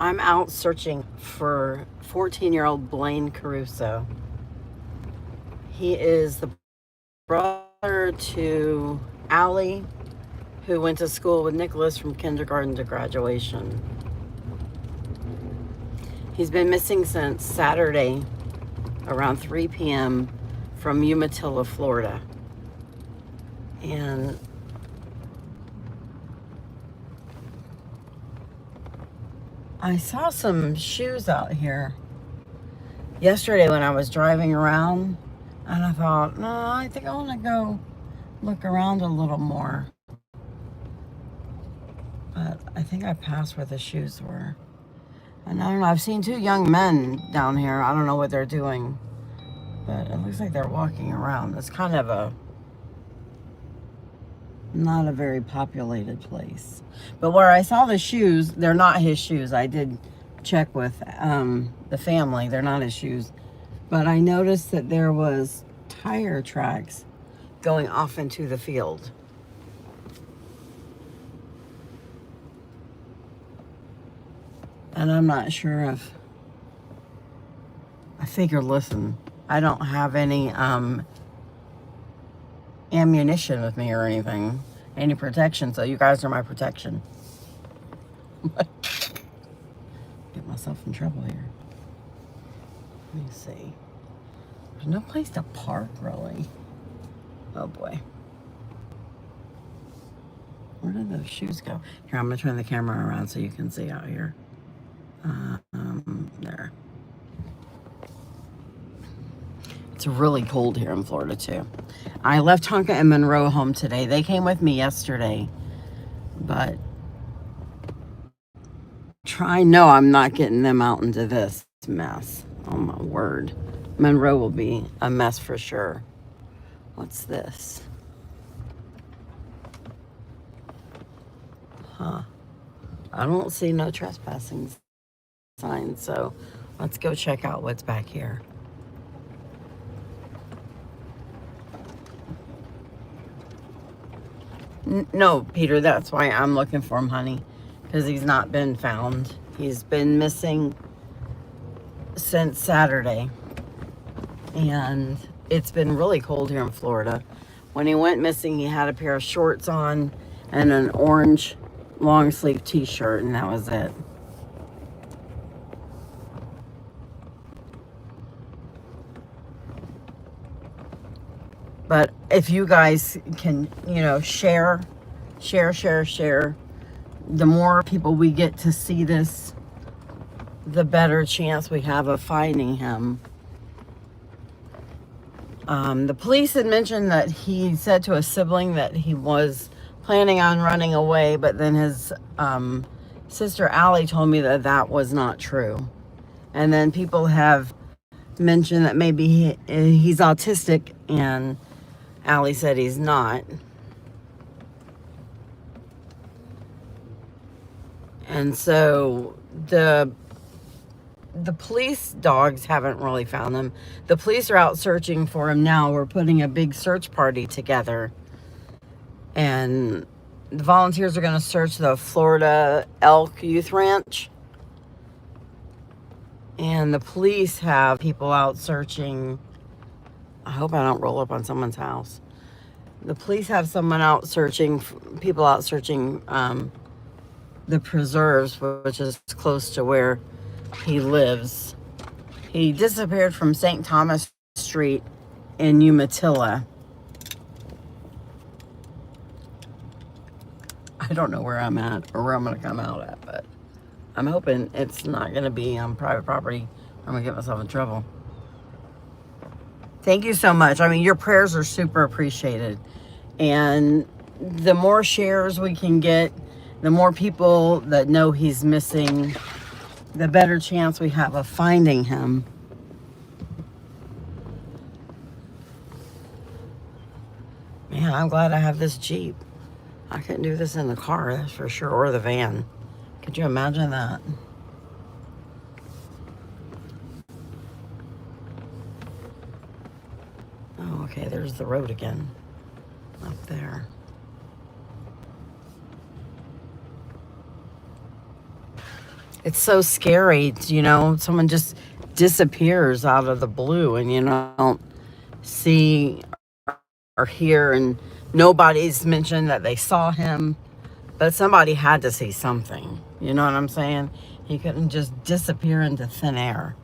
I'm out searching for 14-year-old Blayne Caruso. He is the brother to Allie, who went to school with Nicholas from kindergarten to graduation. He's been missing since Saturday around 3 p.m. from Umatilla, Florida. And I saw some shoes out here yesterday when I was driving around, and I thought, no, I think I want to go look around a little more. But I think I passed where the shoes were. And I don't know, I've seen two young men down here. I don't know what they're doing, but it looks like they're walking around. It's kind of not a very populated place. But where I saw the shoes, they're not his shoes. I did check with the family. They're not his shoes. But I noticed that there was tire tracks going off into the field. And I'm not sure if... I figured, listen, I don't have any ammunition with me or anything, any protection, so you guys are my protection. Get myself in trouble here. Let me see. There's no place to park, really. Oh boy. Where did those shoes go? Here, I'm gonna turn the camera around so you can see out here. There. It's really cold here in Florida too. I left Tonka and Monroe home today. They came with me yesterday, but no, I'm not getting them out into this mess. Oh my word. Monroe will be a mess for sure. What's this? Huh. I don't see no trespassing signs, so let's go check out what's back here. No, Peter, that's why I'm looking for him, honey, because he's not been found. He's been missing since Saturday, and it's been really cold here in Florida. When he went missing, he had a pair of shorts on and an orange long sleeve t-shirt, and that was it. But if you guys can, share, the more people we get to see this, the better chance we have of finding him. The police had mentioned that he said to a sibling that he was planning on running away, but then his sister Allie told me that that was not true. And then people have mentioned that maybe he's autistic, and Allie said he's not. And so the police dogs haven't really found him. The police are out searching for him now. We're putting a big search party together. And the volunteers are going to search the Florida Elk Youth Ranch. And the police have people out searching. I hope I don't roll up on someone's house. The police have people out searching the preserves, which is close to where he lives. He disappeared from St. Thomas Street in Umatilla. I don't know where I'm at or where I'm going to come out at, but I'm hoping it's not going to be on private property. I'm going to get myself in trouble. Thank you so much. I mean, your prayers are super appreciated. And the more shares we can get, the more people that know he's missing, the better chance we have of finding him. Man, I'm glad I have this Jeep. I couldn't do this in the car, that's for sure, or the van. Could you imagine that? Oh, okay, there's the road again. Up there. It's so scary, someone just disappears out of the blue and you don't see or hear, and nobody's mentioned that they saw him, but somebody had to see something. You know what I'm saying? He couldn't just disappear into thin air.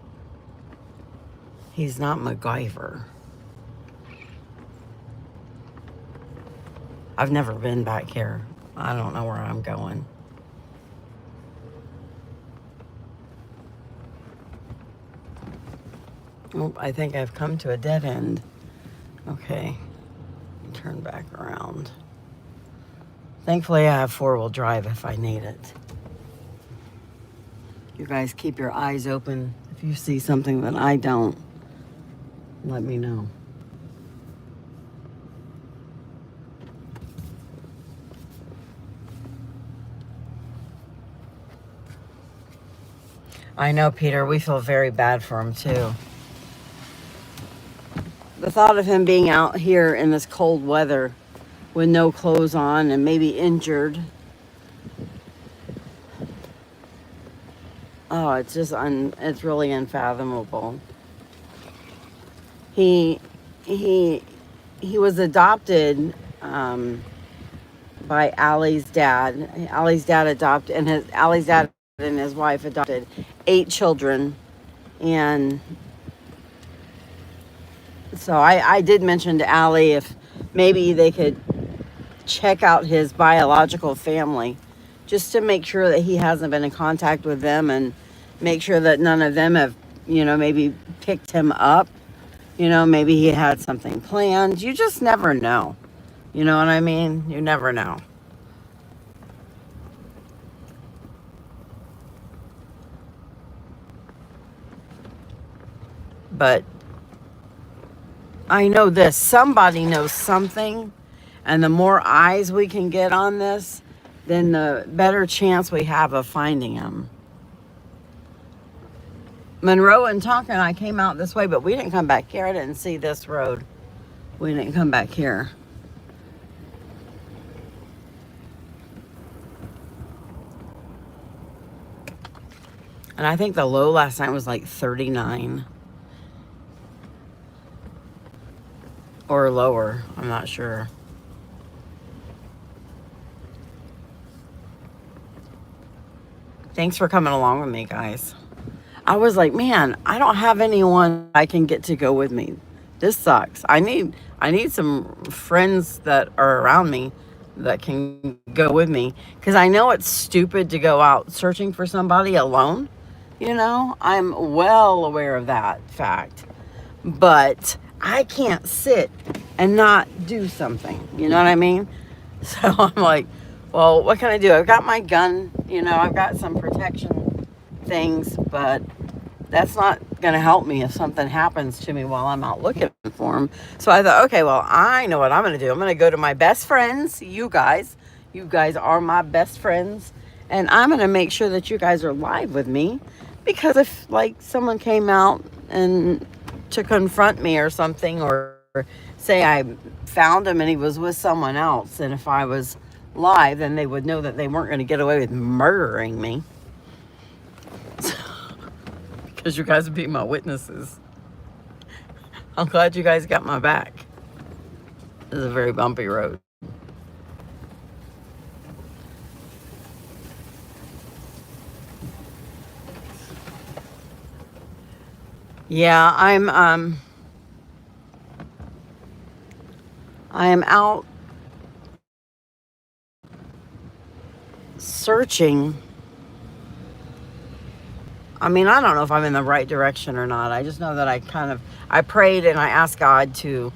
He's not MacGyver. I've never been back here. I don't know where I'm going. Oh, I think I've come to a dead end. Okay. Turn back around. Thankfully, I have four-wheel drive if I need it. You guys keep your eyes open. If you see something that I don't, let me know. I know, Peter, we feel very bad for him, too. The thought of him being out here in this cold weather with no clothes on and maybe injured. Oh, it's just it's really unfathomable. He was adopted by Allie's dad. Allie's dad and his wife adopted 8 children, and so I did mention to Allie if maybe they could check out his biological family just to make sure that he hasn't been in contact with them and make sure that none of them have, maybe picked him up. Maybe he had something planned. You just never know. You know what I mean? You never know. But I know this. Somebody knows something. And the more eyes we can get on this, then the better chance we have of finding him. Monroe and Tonka and I came out this way, but we didn't come back here. I didn't see this road. We didn't come back here. And I think the low last night was like 39. Or lower. I'm not sure. Thanks for coming along with me, guys. I was like, man, I don't have anyone I can get to go with me. This sucks. I need some friends that are around me that can go with me, because I know it's stupid to go out searching for somebody alone. I'm well aware of that fact. But I can't sit and not do something. You know what I mean? So I'm like, well, what can I do? I've got my gun, I've got some protection things, but that's not going to help me if something happens to me while I'm out looking for him. So I thought, okay, well, I know what I'm going to do. I'm going to go to my best friends, you guys. You guys are my best friends. And I'm going to make sure that you guys are live with me. Because if, someone came out and to confront me or something, or say I found him and he was with someone else, and if I was live, then they would know that they weren't going to get away with murdering me. Because you guys would be my witnesses. I'm glad you guys got my back. This is a very bumpy road. Yeah, I am out searching. I mean, I don't know if I'm in the right direction or not. I just know that I prayed and I asked God to,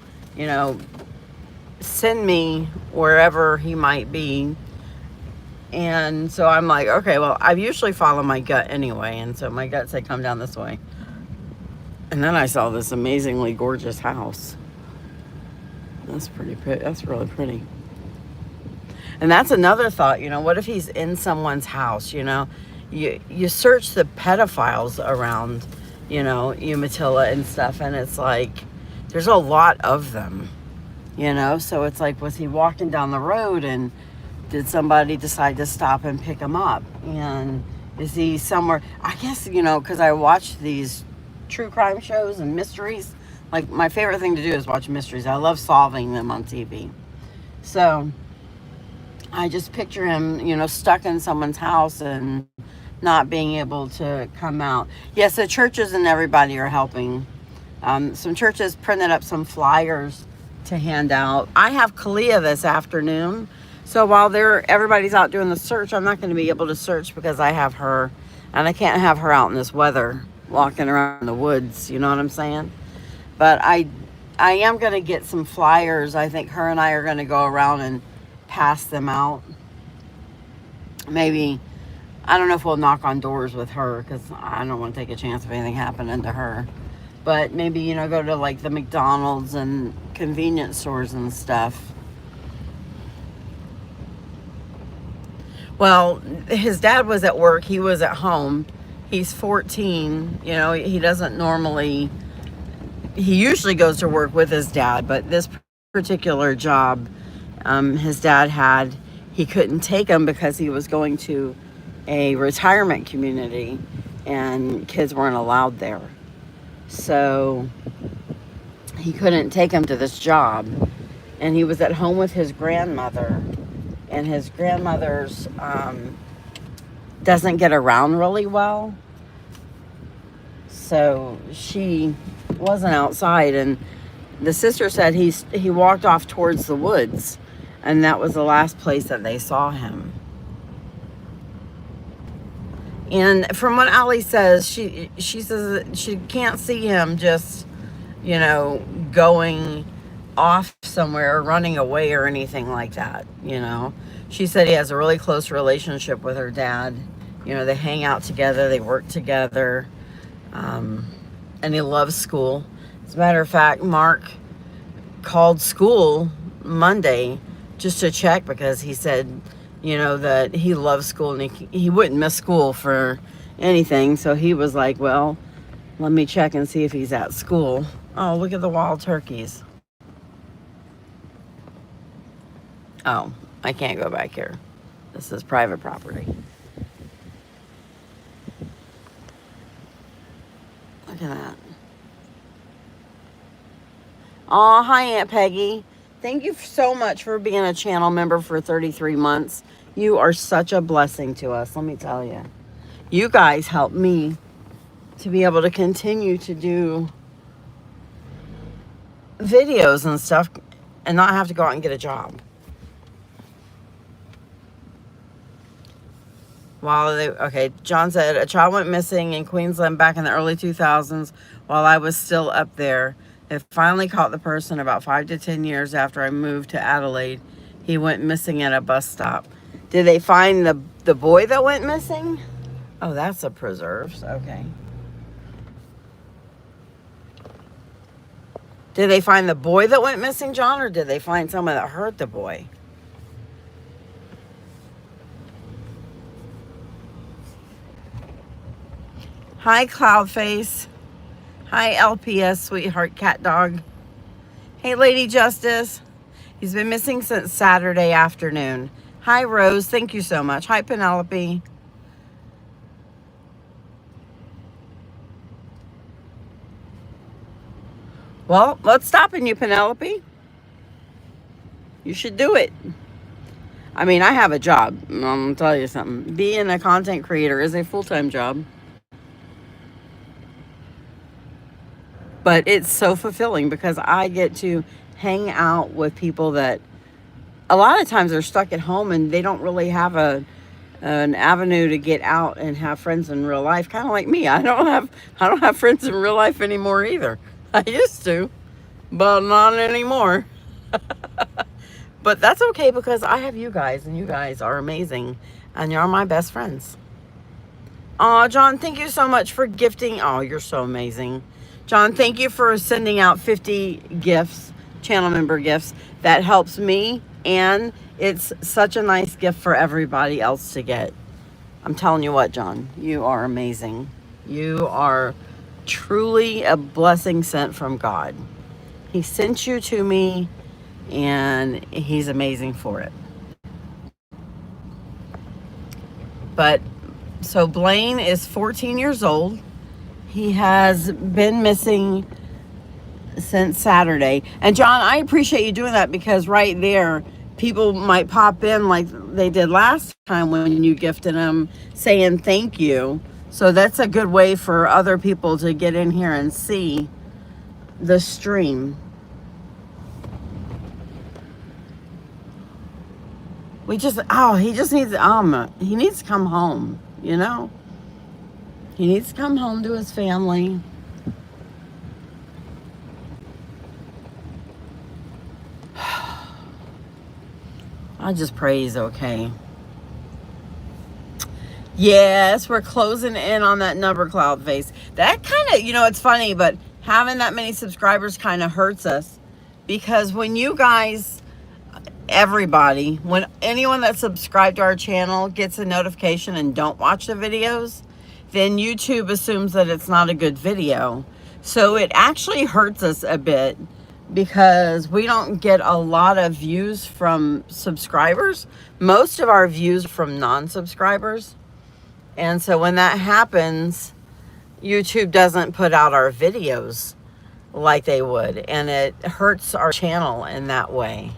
send me wherever he might be. And so I'm like, okay, well, I usually follow my gut anyway. And so my gut said, come down this way. And then I saw this amazingly gorgeous house. That's pretty pretty. That's really pretty. And that's another thought, what if he's in someone's house, You search the pedophiles around, Umatilla and stuff, and it's like, there's a lot of them, So it's like, was he walking down the road and did somebody decide to stop and pick him up? And, Is he somewhere? I guess, because I watch these true crime shows and mysteries. Like, my favorite thing to do is watch mysteries. I love solving them on TV. So, I just picture him, stuck in someone's house and not being able to come out. Yes, the churches and everybody are helping. Some churches printed up some flyers to hand out. I have Kalia this afternoon. So while everybody's out doing the search, I'm not going to be able to search because I have her. And I can't have her out in this weather walking around the woods. You know what I'm saying? But I am going to get some flyers. I think her and I are going to go around and pass them out. Maybe, I don't know if we'll knock on doors with her because I don't want to take a chance of anything happening to her. But maybe, go to like the McDonald's and convenience stores and stuff. Well, his dad was at work. He was at home. He's 14. He doesn't normally, he usually goes to work with his dad. But this particular job his dad had, he couldn't take him because he was going to a retirement community and kids weren't allowed there. So he couldn't take him to this job, and he was at home with his grandmother, and his grandmother's doesn't get around really well, so she wasn't outside. And the sister said he walked off towards the woods, and that was the last place that they saw him. And from what Allie says, she says that she can't see him just, going off somewhere or running away or anything like that, She said he has a really close relationship with her dad. They hang out together, they work together, and he loves school. As a matter of fact, Mark called school Monday just to check because he said, that he loves school and he wouldn't miss school for anything. So he was like, well, let me check and see if he's at school. Oh, look at the wild turkeys. Oh, I can't go back here. This is private property. Look at that. Oh, hi, Aunt Peggy. Thank you so much for being a channel member for 33 months. You are such a blessing to us, let me tell you. You guys help me to be able to continue to do videos and stuff and not have to go out and get a job. Okay, John said, a child went missing in Queensland back in the early 2000s while I was still up there. They finally caught the person about 5 to 10 years after I moved to Adelaide. He went missing at a bus stop. Did they find the boy that went missing? Oh, that's a preserves. Okay. Did they find the boy that went missing, John, or did they find someone that hurt the boy? Hi, Cloudface. Hi, LPS, sweetheart cat dog. Hey, Lady Justice. He's been missing since Saturday afternoon. Hi, Rose. Thank you so much. Hi, Penelope. Well, what's stopping you, Penelope? You should do it. I mean, I have a job. I'm going to tell you something. Being a content creator is a full-time job. But it's so fulfilling because I get to hang out with people that a lot of times are stuck at home and they don't really have an avenue to get out and have friends in real life. Kind of like me. I don't have friends in real life anymore either. I used to, but not anymore. But that's okay because I have you guys, and you guys are amazing, and you're my best friends. Oh, John, thank you so much for gifting. Oh, you're so amazing. John, thank you for sending out 50 gifts, channel member gifts. That helps me, and it's such a nice gift for everybody else to get. I'm telling you what, John, you are amazing. You are truly a blessing sent from God. He sent you to me, and he's amazing for it. But So Blayne is 14 years old. He has been missing since Saturday. And John, I appreciate you doing that, because right there, people might pop in like they did last time when you gifted them, saying thank you. So that's a good way for other people to get in here and see the stream. He just needs, he needs to come home, you know? He needs to come home to his family. I just pray he's okay. Yes, we're closing in on that number, Cloud Face. That kind of, it's funny, but having that many subscribers kind of hurts us, because when you guys, everybody, when anyone that's subscribed to our channel gets a notification and don't watch the videos, then YouTube assumes that it's not a good video. So it actually hurts us a bit, because we don't get a lot of views from subscribers. Most of our views are from non-subscribers. And so when that happens, YouTube doesn't put out our videos like they would, and it hurts our channel in that way.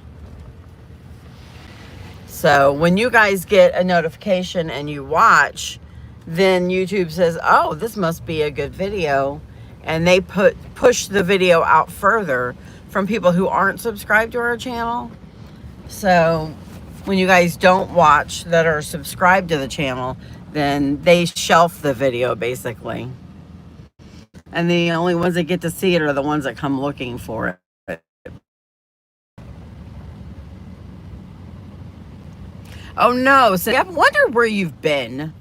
So when you guys get a notification and you watch, then YouTube says, oh, this must be a good video, and they push the video out further from people who aren't subscribed to our channel. So when you guys don't watch that are subscribed to the channel, then they shelf the video basically. And the only ones that get to see it are the ones that come looking for it. Oh no, so I wonder where you've been.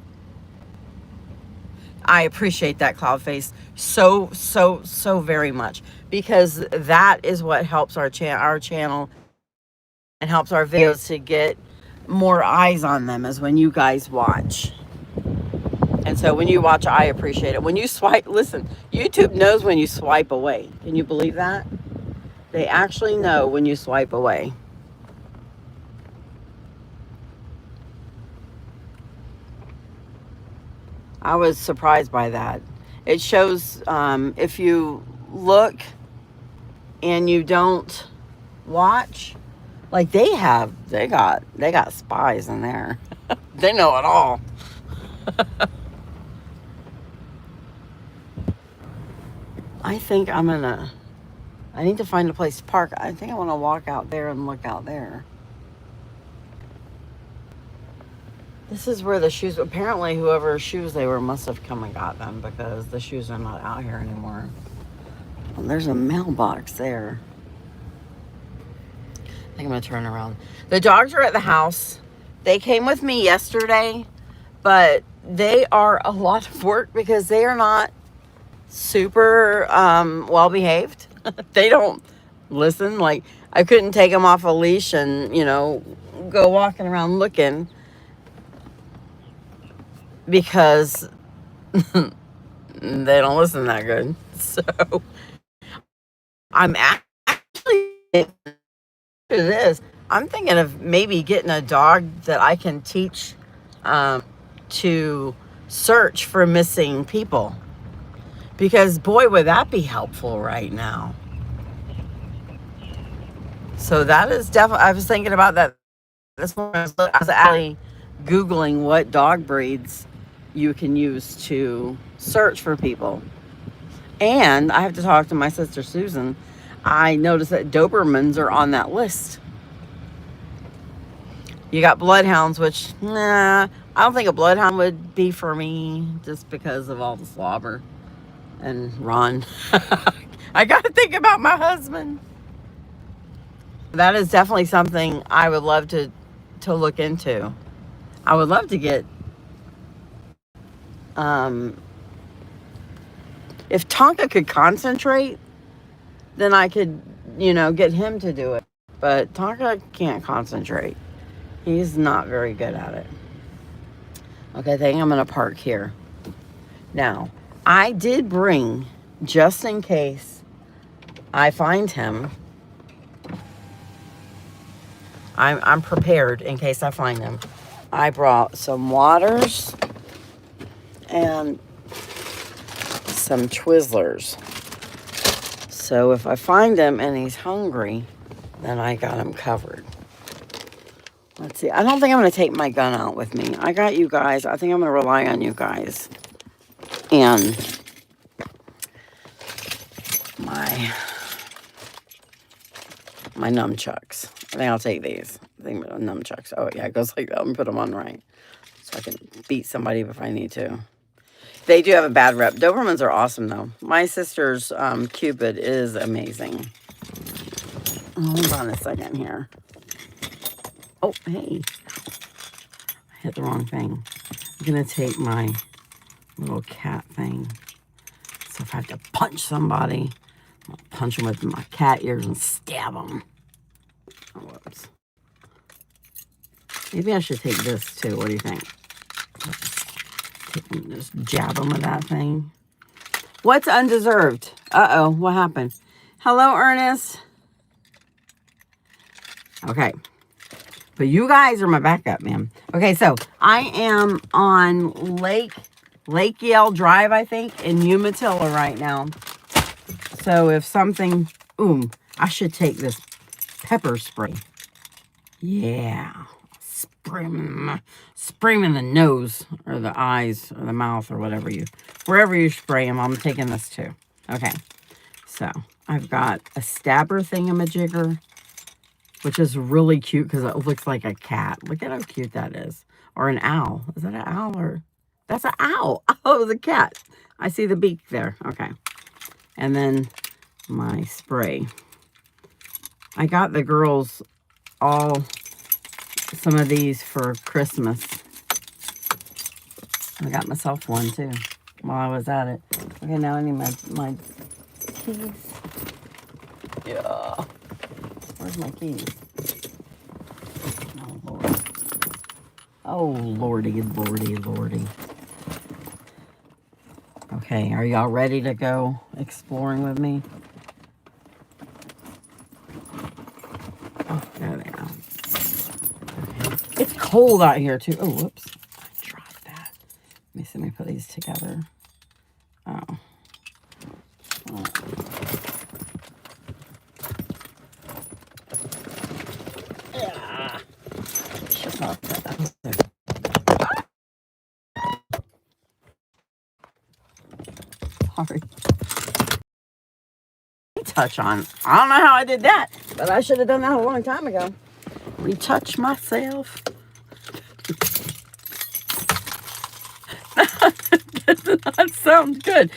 I appreciate that, Cloudface, so very much, because that is what helps our channel and helps our videos to get more eyes on them, is when you guys watch. And so when you watch, I appreciate it. When you swipe, listen, YouTube knows when you swipe away. Can you believe that? They actually know when you swipe away. I was surprised by that. It shows if you look and you don't watch, like they got spies in there. They know it all. I think I need to find a place to park. I think I want to walk out there and look out there. This is where the shoes, apparently whoever's shoes they were must have come and got them, because the shoes are not out here anymore. Well, there's a mailbox there. I think I'm going to turn around. The dogs are at the house. They came with me yesterday, but they are a lot of work because they are not super well behaved. They don't listen. Like, I couldn't take them off a leash and, go walking around looking, because they don't listen that good. So I'm actually, I'm thinking of maybe getting a dog that I can teach to search for missing people, because boy, would that be helpful right now. So that is definitely, I was thinking about that this morning. I was actually Googling what dog breeds you can use to search for people. And I have to talk to my sister Susan. I noticed that Dobermans are on that list. You got bloodhounds, which, I don't think a bloodhound would be for me, just because of all the slobber and run. I got to think about my husband. That is definitely something I would love to look into. I would love to get, if Tonka could concentrate, then I could, get him to do it. But Tonka can't concentrate. He's not very good at it. Okay, I think I'm going to park here. Now, I did bring, just in case I find him, I'm prepared in case I find him. I brought some waters and some Twizzlers. So if I find him and he's hungry, then I got him covered. Let's see. I don't think I'm going to take my gun out with me. I got you guys. I think I'm going to rely on you guys. And my nunchucks. I think I'll take these. I think nunchucks. Oh, yeah, it goes like that. I'm going to put them on right. So I can beat somebody if I need to. They do have a bad rep. Dobermans are awesome, though. My sister's Cupid is amazing. Hold on a second here. Oh, hey. I hit the wrong thing. I'm going to take my little cat thing. So if I have to punch somebody, I'll punch them with my cat ears and stab them. Oh, whoops. Maybe I should take this, too. What do you think? Just jab them with that thing. What's undeserved? Uh-oh, what happened? Hello, Ernest. Okay. But you guys are my backup, man. Okay, so I am on Lake Yale Drive, I think, in Umatilla right now. So if something, I should take this pepper spray. Yeah. Spray him in the nose or the eyes or the mouth or wherever you spray him. I'm taking this too. Okay. So I've got a stabber thingamajigger, which is really cute because it looks like a cat. Look at how cute that is. Or an owl. Is that an owl or? That's an owl. Oh, the cat. I see the beak there. Okay. And then my spray. I got the girls all some of these for Christmas. I got myself one too while I was at it. Okay, now I need my keys. Yeah. Where's my keys? Oh, Lord. Oh, lordy. Okay, are y'all ready to go exploring with me? Oh, there they are. Okay. It's cold out here, too. Oh, whoops. I dropped that. Let me put these together. Oh. Yeah. Shut up. Sorry. Touch on. I don't know how I did that, but I should have done that a long time ago. Retouch myself. That sounds good.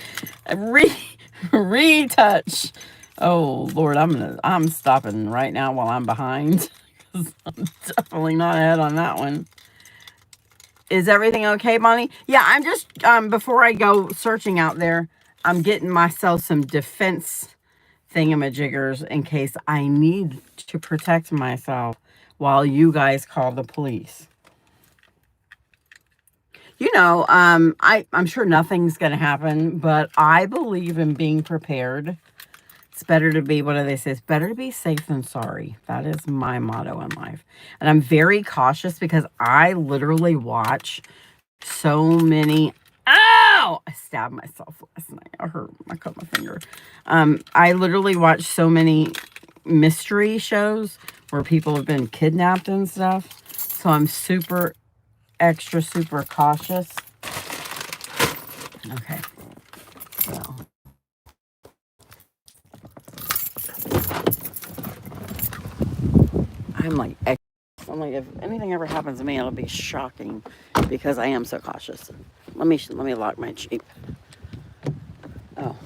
Retouch. Oh Lord, I'm stopping right now while I'm behind. I'm definitely not ahead on that one. Is everything okay, Bonnie? Yeah, I'm just before I go searching out there, I'm getting myself some defense thingamajiggers in case I need to protect myself while you guys call the police. You know, I'm sure nothing's going to happen, but I believe in being prepared. It's better to be, what do they say? It's better to be safe than sorry. That is my motto in life. And I'm very cautious because I literally watch so many. Ow! I stabbed myself last night. I cut my finger. I literally watch so many mystery shows where people have been kidnapped and stuff. So I'm super cautious. Okay. So. I'm like, if anything ever happens to me, it'll be shocking because I am so cautious. Let me lock my Jeep. Oh,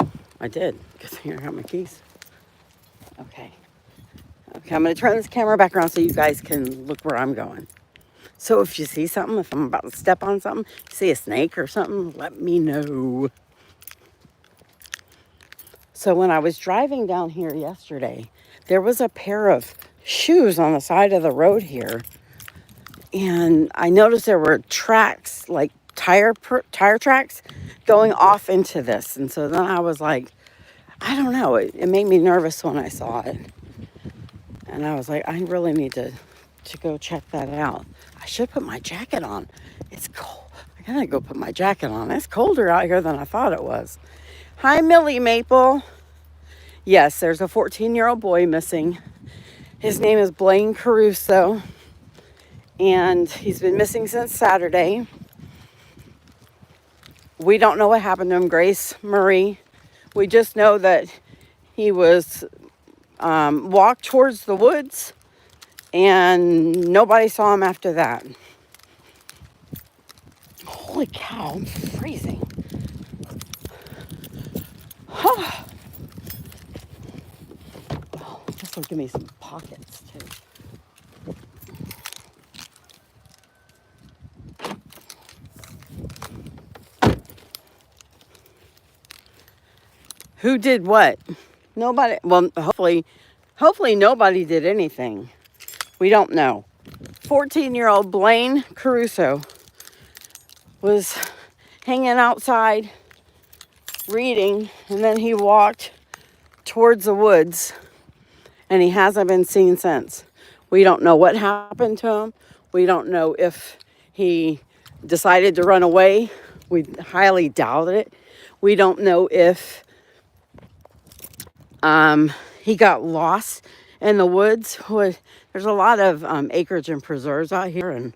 I did. Good thing I got my keys. Okay, I'm going to turn this camera back around so you guys can look where I'm going. So if you see something, if I'm about to step on something, you see a snake or something, let me know. So when I was driving down here yesterday, there was a pair of shoes on the side of the road here. And I noticed there were tracks, like tire tracks going off into this. And so then I was like, I don't know. It made me nervous when I saw it. And I was like, I really need to go check that out. I should put my jacket on. It's cold. I I gotta go put my jacket on. It's colder out here than I thought it was. Hi, Millie Maple. Yes, there's a 14-year-old boy missing. His name is Blayne Caruso, and he's been missing since Saturday. We don't know what happened to him, Grace Marie. We just know that he was walked towards the woods, and nobody saw him after that. Holy cow, I'm freezing. Oh, this will give me some pockets too. Who did what? Nobody. Well, hopefully nobody did anything. We don't know. 14-year-old Blayne Caruso was hanging outside reading, and then he walked towards the woods, and he hasn't been seen since. We don't know what happened to him. We don't know if he decided to run away. We highly doubt it. We don't know if he got lost in the woods. There's a lot of acreage and preserves out here and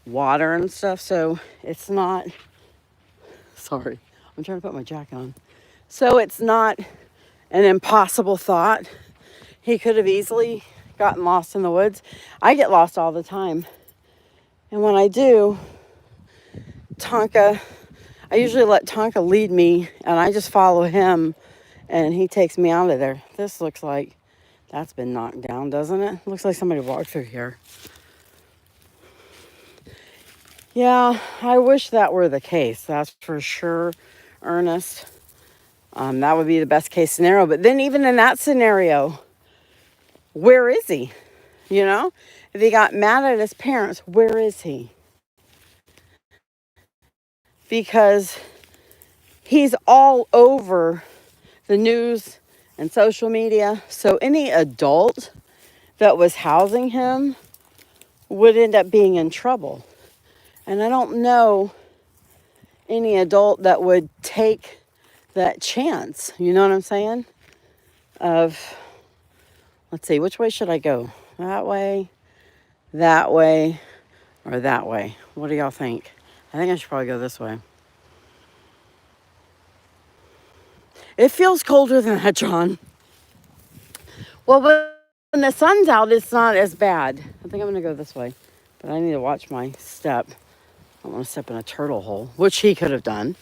water and stuff, so it's not, sorry, I'm trying to put my jacket on. So it's not an impossible thought. He could have easily gotten lost in the woods. I get lost all the time. And when I do, I usually let Tonka lead me, and I just follow him, and he takes me out of there. This looks like that's been knocked down, doesn't it? Looks like somebody walked through here. Yeah, I wish that were the case. That's for sure, Ernest. That would be the best case scenario. But then even in that scenario, where is he? You know, if he got mad at his parents, where is he? Because he's all over the news and social media. So any adult that was housing him would end up being in trouble. And I don't know any adult that would take that chance. You know what I'm saying? Let's see, which way should I go? That way, or that way? What do y'all think? I think I should probably go this way. It feels colder than that, John. Well, when the sun's out, it's not as bad. I think I'm going to go this way. But I need to watch my step. I don't want to step in a turtle hole, which he could have done.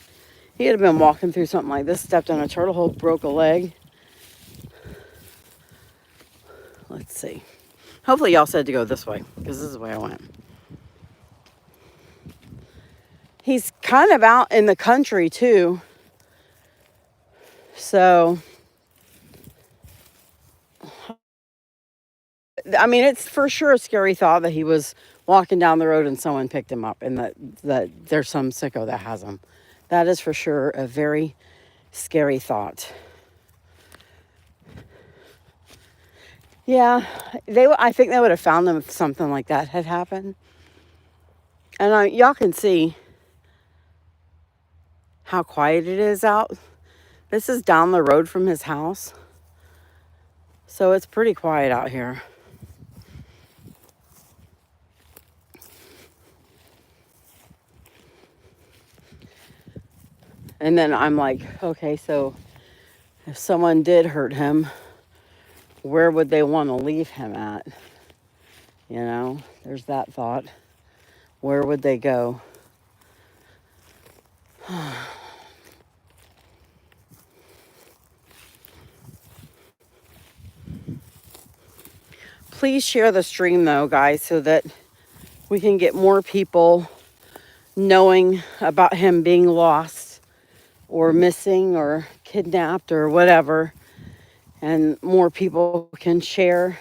He could have been walking through something like this, stepped in a turtle hole, broke a leg. Let's see. Hopefully y'all said to go this way, because this is the way I went. He's kind of out in the country, too. So, I mean, it's for sure a scary thought that he was walking down the road and someone picked him up, and that there's some sicko that has him. That is for sure a very scary thought. Yeah, I think they would have found him if something like that had happened. And y'all can see how quiet it is out. This is down the road from his house. So it's pretty quiet out here. And then I'm like, okay, so if someone did hurt him, where would they want to leave him at? You know, there's that thought. Where would they go? Please share the stream, though, guys, so that we can get more people knowing about him being lost or missing or kidnapped or whatever. And more people can share,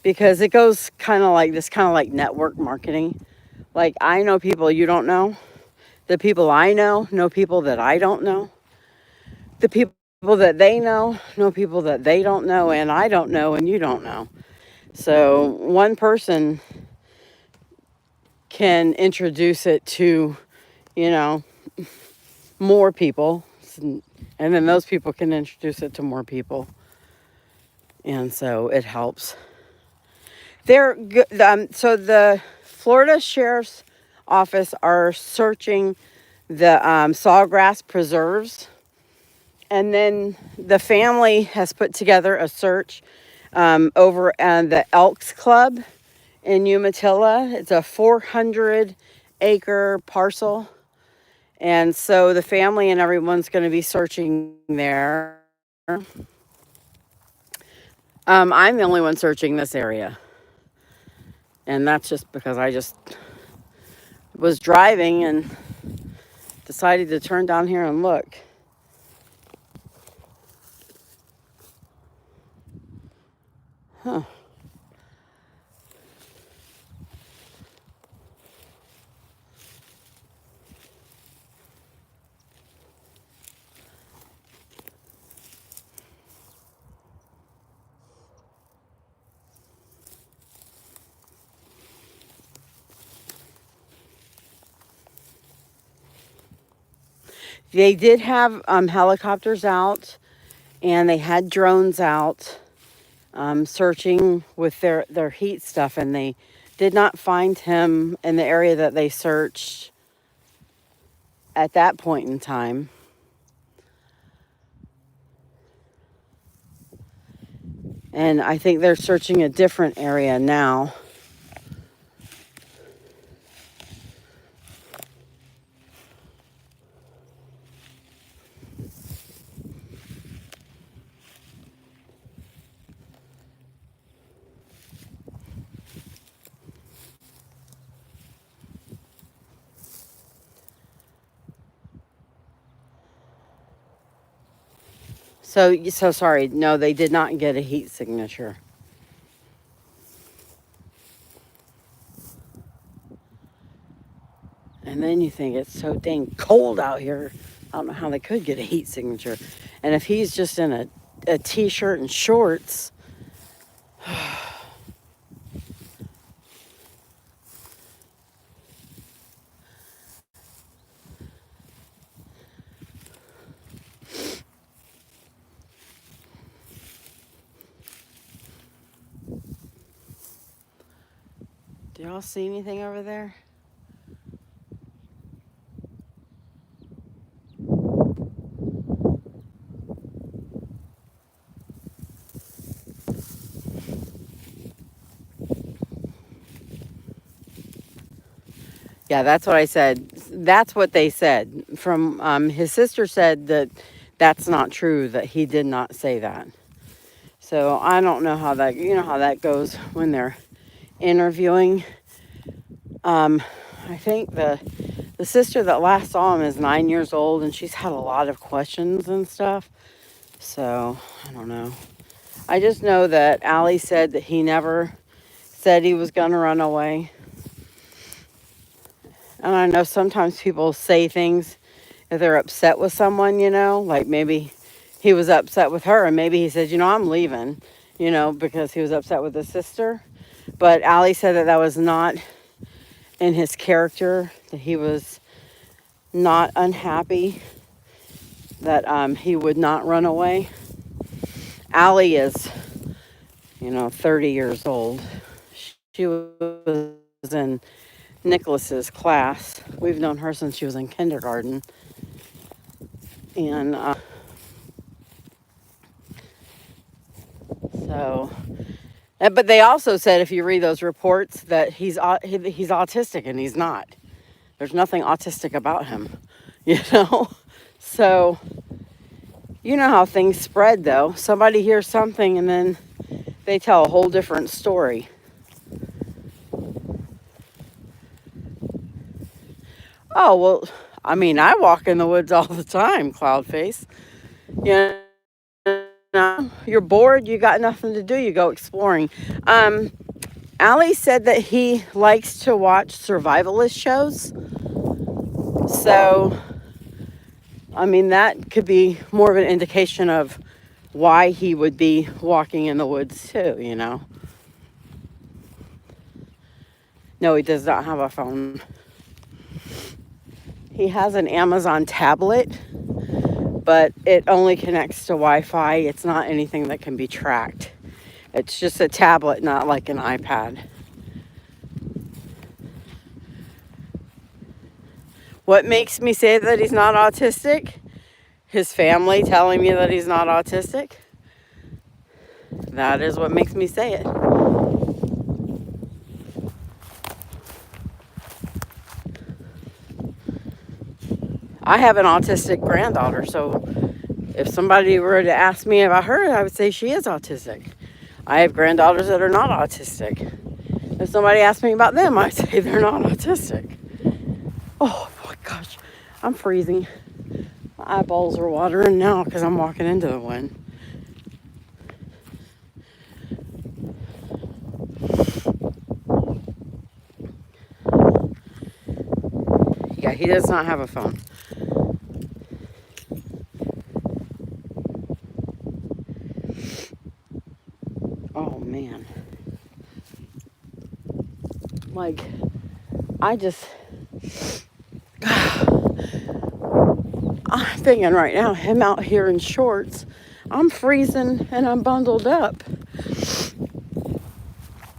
because it goes kind of like network marketing. Like, I know people you don't know. The people I know people that I don't know. The people that they know people that they don't know, and I don't know and you don't know. So one person can introduce it to, you know, more people. And then those people can introduce it to more people. And so it helps. So the Florida Sheriff's Office are searching the sawgrass preserves. And then the family has put together a search over at the Elks Club in Umatilla. It's a 400-acre parcel. And so the family and everyone's going to be searching there. I'm the only one searching this area. And that's just because I just was driving and decided to turn down here and look. Huh. They did have helicopters out, and they had drones out searching with their heat stuff, and they did not find him in the area that they searched at that point in time. And I think they're searching a different area now. So sorry. No, they did not get a heat signature. And then you think it's so dang cold out here. I don't know how they could get a heat signature. And if he's just in a t-shirt and shorts. Do y'all see anything over there? Yeah, that's what I said. That's what they said. From his sister said that that's not true, that he did not say that. So I don't know how that, how that goes when they're interviewing. I think the sister that last saw him is 9 years old, and she's had a lot of questions and stuff. So I don't know. I just know that Allie said that he never said he was going to run away. And I know sometimes people say things if they're upset with someone, like maybe he was upset with her and maybe he said, I'm leaving, because he was upset with his sister. But Allie said that was not in his character, that he was not unhappy, that he would not run away. Allie is, 30 years old. She was in Nicholas's class. We've known her since she was in kindergarten. And but they also said, if you read those reports, that he's autistic, and he's not. There's nothing autistic about him, So, you know how things spread, though. Somebody hears something, and then they tell a whole different story. Oh, well, I walk in the woods all the time, Cloudface. You're bored, you got nothing to do, you go exploring. Allie said that he likes to watch survivalist shows. So, that could be more of an indication of why he would be walking in the woods too, No, he does not have a phone. He has an Amazon tablet, but it only connects to Wi-Fi. It's not anything that can be tracked. It's just a tablet, not like an iPad. What makes me say that he's not autistic? His family telling me that he's not autistic. That is what makes me say it. I have an autistic granddaughter, so if somebody were to ask me about her, I would say she is autistic. I have granddaughters that are not autistic. If somebody asked me about them, I'd say they're not autistic. Oh my gosh, I'm freezing. My eyeballs are watering now because I'm walking into the wind. Yeah, he does not have a phone. Oh man. Like, I'm thinking right now, him out here in shorts, I'm freezing and I'm bundled up.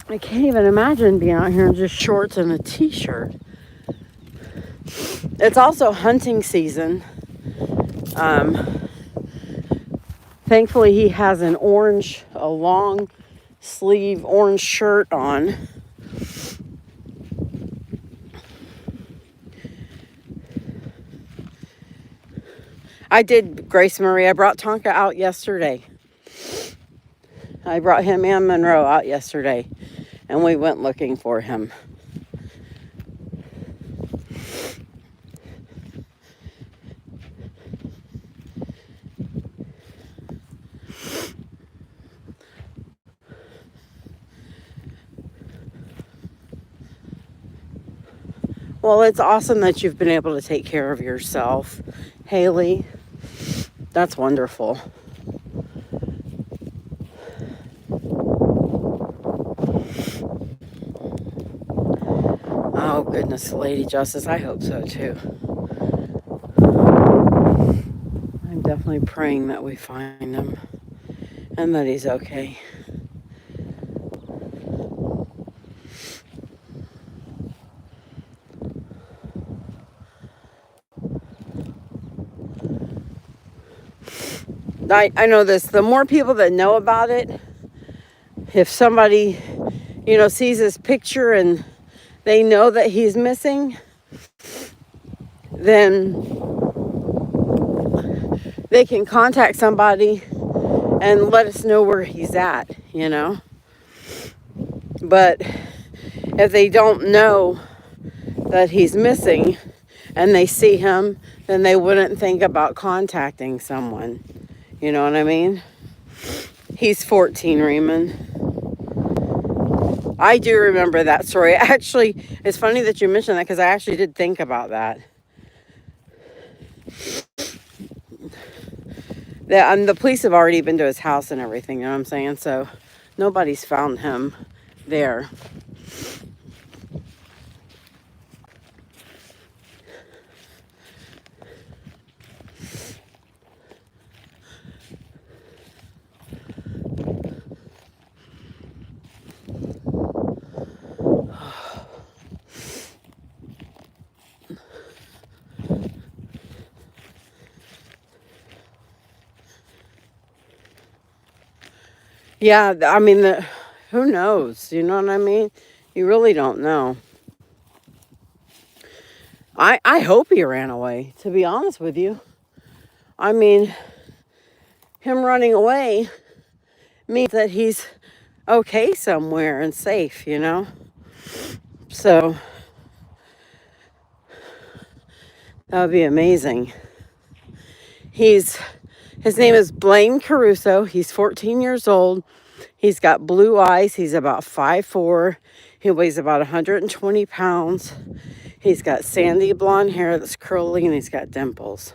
I can't even imagine being out here in just shorts and a t-shirt. It's also hunting season. Thankfully, he has a long sleeve orange shirt on. I did Grace Marie. I brought Tonka out yesterday. I brought him and Monroe out yesterday, and we went looking for him. Well, it's awesome that you've been able to take care of yourself, Haley. That's wonderful. Oh, goodness, Lady Justice, I hope so, too. I'm definitely praying that we find him and that he's okay. I know this. The more people that know about it, if somebody, sees his picture and they know that he's missing, then they can contact somebody and let us know where he's at, But if they don't know that he's missing and they see him, then they wouldn't think about contacting someone. You know what I mean? He's 14, Raymond. I do remember that story. Actually, it's funny that you mentioned that because I actually did think about that. The police have already been to his house and everything, you know what I'm saying? So nobody's found him there. Yeah, I mean, who knows? You know what I mean? You really don't know. I hope he ran away, to be honest with you. I mean, him running away means that he's okay somewhere and safe, So, that would be amazing. His name is Blayne Caruso. He's 14 years old. He's got blue eyes. He's about 5'4". He weighs about 120 pounds. He's got sandy blonde hair that's curly, and he's got dimples.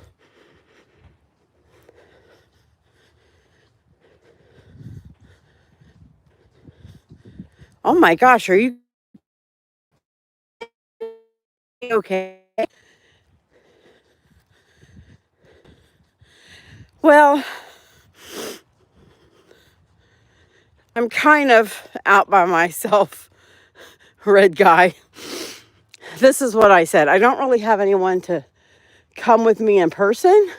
Oh my gosh, are you okay? Well, I'm kind of out by myself, red guy. This is what I said. I don't really have anyone to come with me in person,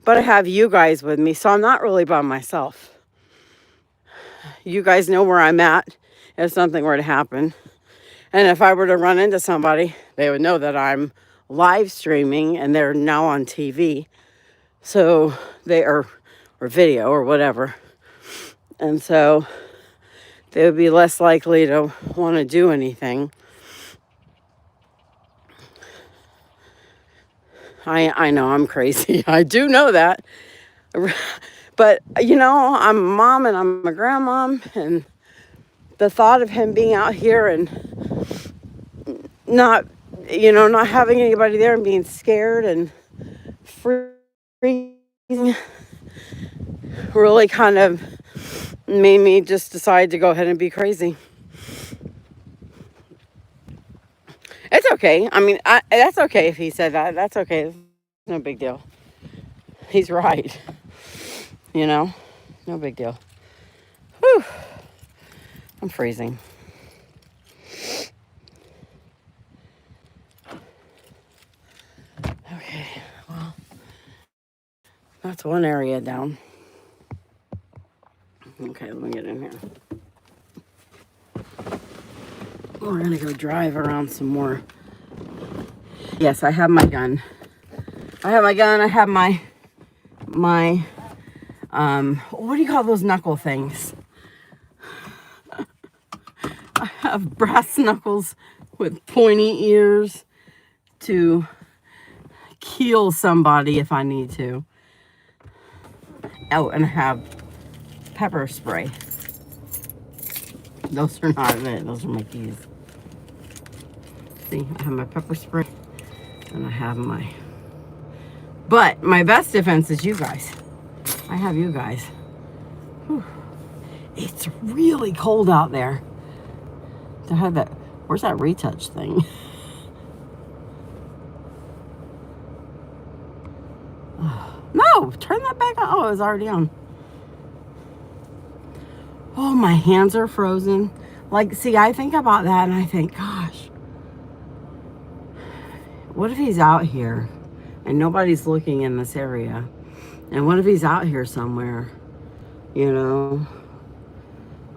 but I have you guys with me, so I'm not really by myself. You guys know where I'm at if something were to happen. And if I were to run into somebody, they would know that I'm live streaming and they're now on TV. So they are, or video or whatever. And so they would be less likely to want to do anything. I know I'm crazy. I do know that. But, you know, I'm a mom and I'm a grandmom. And the thought of him being out here and not having anybody there and being scared and freezing really kind of made me just decide to go ahead and be crazy. It's okay. I mean, that's okay if he said that. That's okay. It's no big deal. He's right. You know, no big deal. Whew. I'm freezing. Okay, well, that's one area down. Okay, let me get in here. We're gonna go drive around some more. Yes, I have my gun. I have my what do you call those knuckle things? I have brass knuckles with pointy ears to kill somebody if I need to. Oh, and I have pepper spray. Those are not it. Those are my keys. See, I have my pepper spray and I have my... But my best defense is you guys. I have you guys. Whew. It's really cold out there. To have that... Where's that retouch thing? No, turn that back on. Oh, it was already on. Oh, my hands are frozen. Like, see, I think about that and I think, gosh, what if he's out here and nobody's looking in this area? And what if he's out here somewhere? You know,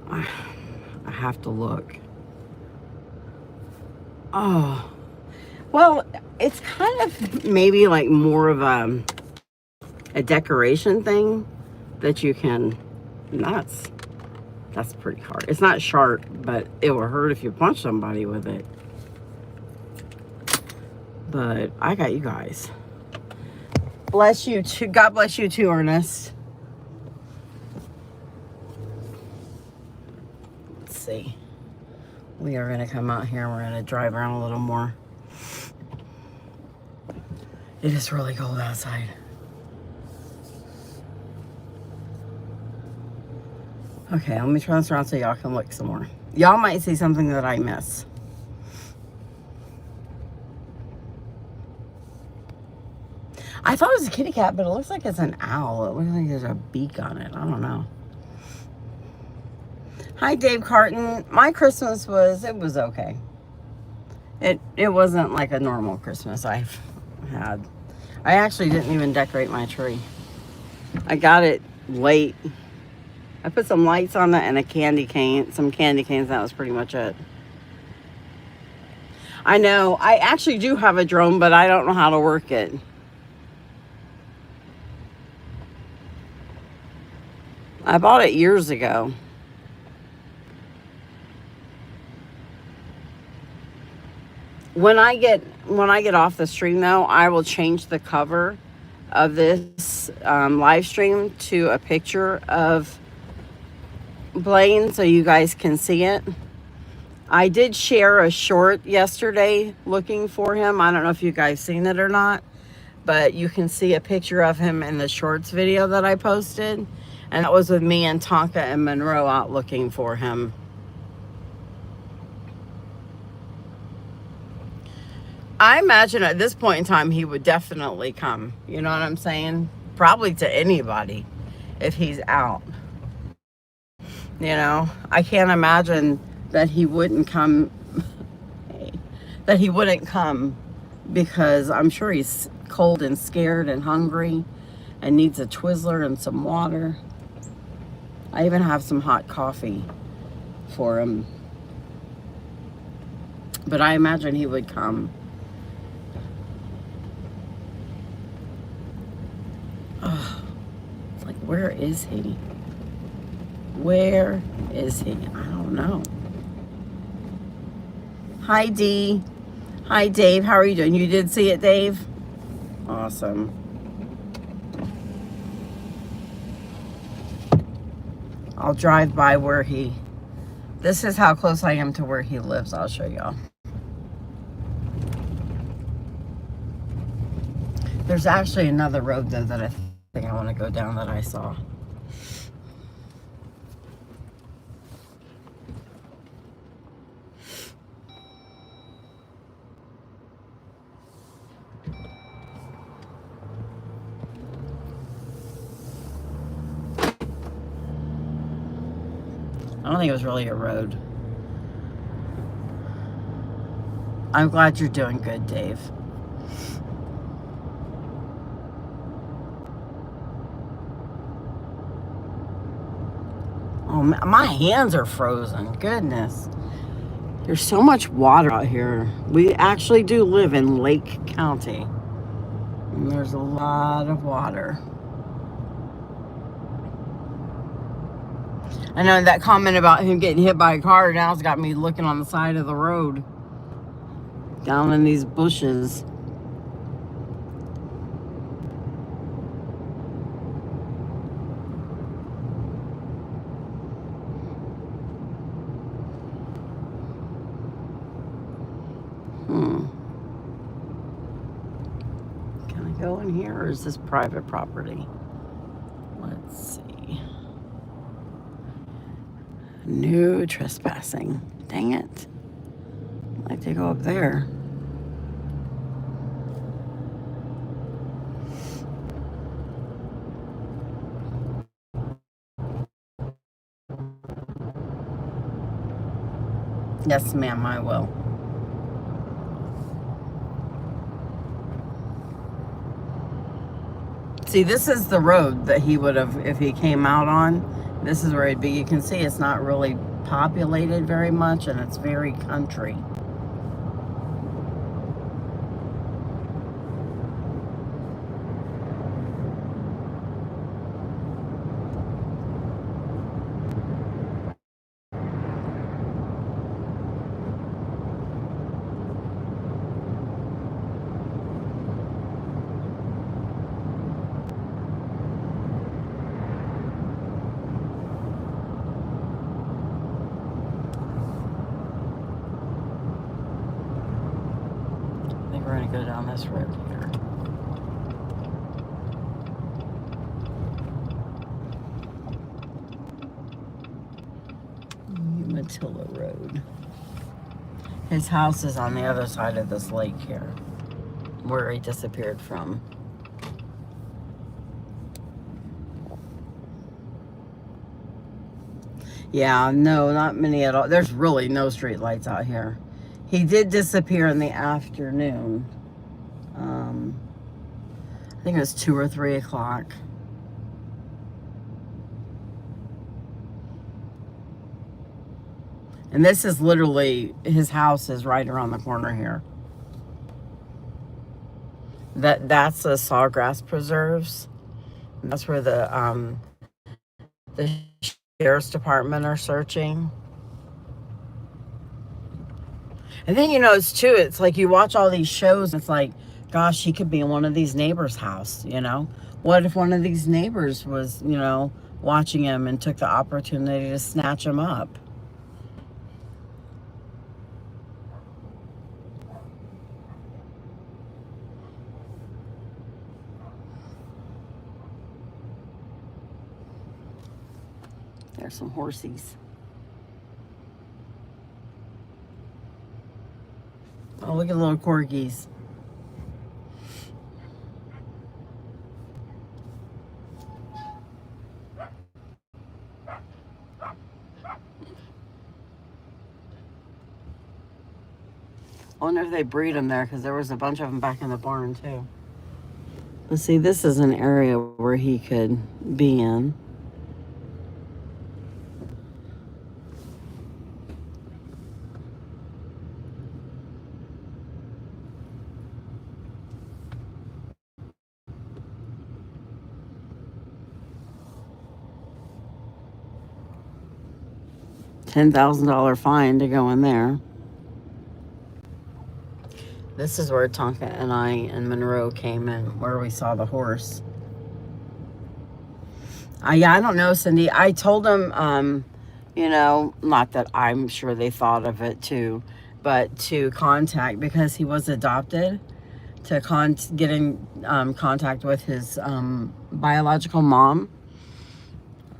I have to look. Oh, well, it's kind of maybe like more of a decoration thing that you can, that's pretty hard. It's not sharp, but it will hurt if you punch somebody with it. But I got you guys. Bless you too. God bless you too, Ernest. Let's see. We are going to come out here and we're going to drive around a little more. It is really cold outside. Okay, let me turn this around so y'all can look some more. Y'all might see something that I miss. I thought it was a kitty cat, but it looks like it's an owl. It looks like there's a beak on it. I don't know. Hi, Dave Carton. My Christmas was okay. It wasn't like a normal Christmas I've had. I actually didn't even decorate my tree. I got it late. I put some lights on it and a candy cane, some candy canes. That was pretty much it. I know. I actually do have a drone, but I don't know how to work it. I bought it years ago. When I get off the stream, though, I will change the cover of this live stream to a picture of Blayne so you guys can see it. I did share a short yesterday looking for him. I don't know if you guys seen it or not, but you can see a picture of him in the shorts video that I posted. And that was with me and Tonka and Monroe out looking for him. I imagine at this point in time he would definitely come. You know what I'm saying? probably to anybody if he's out. You know, I can't imagine that he wouldn't come, that he wouldn't come, because I'm sure he's cold and scared and hungry and needs a Twizzler and some water. I even have some hot coffee for him. But I imagine he would come. Oh, it's like, where is he? Where is he? I don't know. Hi, Dee. Hi, Dave. How are you doing? You did see it, Dave? Awesome. I'll drive by where he... This is how close I am to where he lives. I'll show y'all. There's actually another road, though, that I think I want to go down that I saw. I don't think it was really a road. I'm glad you're doing good, Dave. Oh, my hands are frozen. Goodness. There's so much water out here. We actually do live in Lake County. And there's a lot of water. I know that comment about him getting hit by a car now has got me looking on the side of the road. Down in these bushes. Can I go in here, or is this private property? Let's see. No trespassing. Dang it. I'd like to go up there. Yes, ma'am, I will. See, this is the road that he would have, if he came out on. This is where he'd be. You can see it's not really populated very much, and it's very country. We're going to go down this road here. Umatilla Road. His house is on the other side of this lake here, where he disappeared from. Yeah, no, not many at all. There's really no street lights out here. He did disappear in the afternoon. I think it was 2 or 3 o'clock. And this is literally, his house is right around the corner here. That's the Sawgrass Preserves. That's where the sheriff's department are searching. And then, you know, it's like you watch all these shows and it's like, gosh, he could be in one of these neighbors' house, you know? What if one of these neighbors was, you know, watching him and took the opportunity to snatch him up? There's some horsies. Oh, look at little corgis. I wonder if they breed them there because there was a bunch of them back in the barn too. Let's see, this is an area where he could be in. $10,000 fine to go in there. This is where Tonka and I and Monroe came in, where we saw the horse. Yeah, I don't know, Cindy. I told them, you know, not that I'm sure they thought of it too, but to contact, because he was adopted, to get in contact with his biological mom.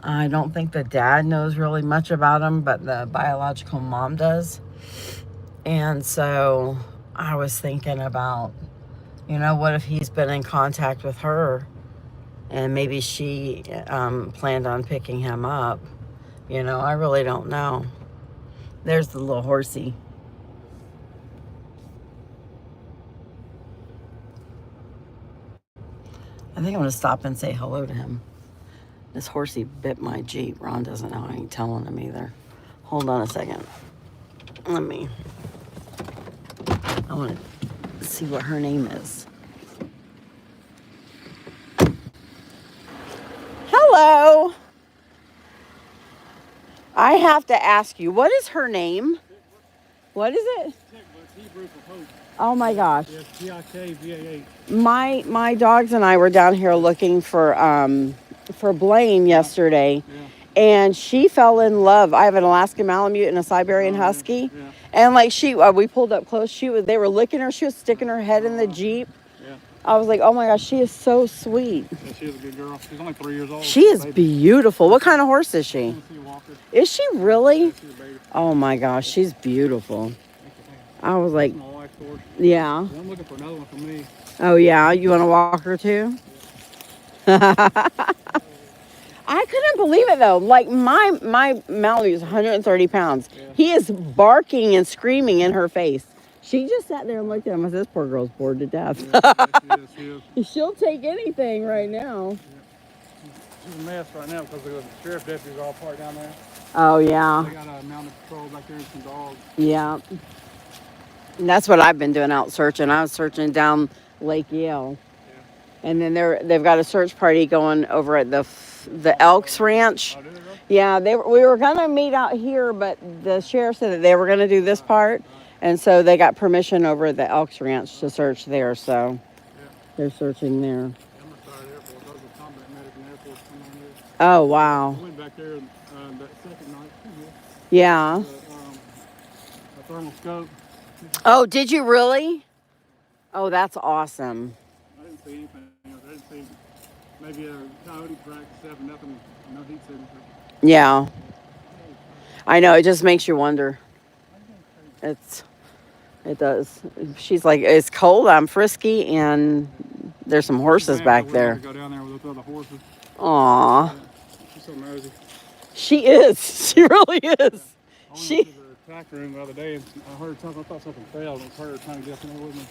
I don't think the dad knows really much about him, but the biological mom does. And so I was thinking about, you know, what if he's been in contact with her and maybe she planned on picking him up. You know, I really don't know. There's the little horsey. I think I'm going to stop and say hello to him. This horsey bit my Jeep. Ron doesn't know. I ain't telling him either. Hold on a second. I want to see what her name is. Hello. I have to ask you, what is her name? What is it? Oh my gosh. Yes, T-I-K-V-A-H. My dogs and I were down here looking for Blayne yesterday. Yeah. And she fell in love. I have an Alaskan Malamute and a Siberian Husky. Yeah. And like we pulled up close. They were licking her. She was sticking her head in the Jeep. Yeah. I was like, oh my gosh, she is so sweet. Yeah, she is a good girl. She's only 3 years old. She is beautiful. What kind of horse is she? Is she really? Yeah, she's a baby. Oh my gosh, she's beautiful. I was like, My wife's horse. yeah. I'm looking for another one for me. Oh yeah, you want to walk her too? I couldn't believe it though. Like my Malamute is 130 pounds. Yeah. He is barking and screaming in her face. She just sat there and looked at him. I said, this poor girl's bored to death. Yeah, she is. She'll take anything right now. Yeah. She's a mess right now because the sheriff deputies are all parked down there. Oh yeah. They got a mounted patrol back there and some dogs. Yeah. And that's what I've been doing out searching. I was searching down Lake Yale. Yeah. And then they've got a search party going over at the Elks Ranch. Oh, did they go? Yeah, we were gonna meet out here, but the sheriff said that they were gonna do this part, and so they got permission over at the Elks Ranch to search there. So they're searching there. I'm retired Air Force. I was a combat medic in the Air Force coming on here. Oh wow. I went back there that second night. Yeah. A thermal scope. Oh, did you really? Oh, that's awesome. I didn't see anything. I didn't see maybe a coyote practice having nothing, no heat signature. Yeah. I know, it just makes you wonder. It does. She's like, it's cold, I'm frisky, and there's some horses back there. Go down there with the other horses. Aw. Yeah. She's so nosy. She is. She really is. I went She. to the tack room the other day and I heard something. I thought something fell. And it was her trying to get in there with me.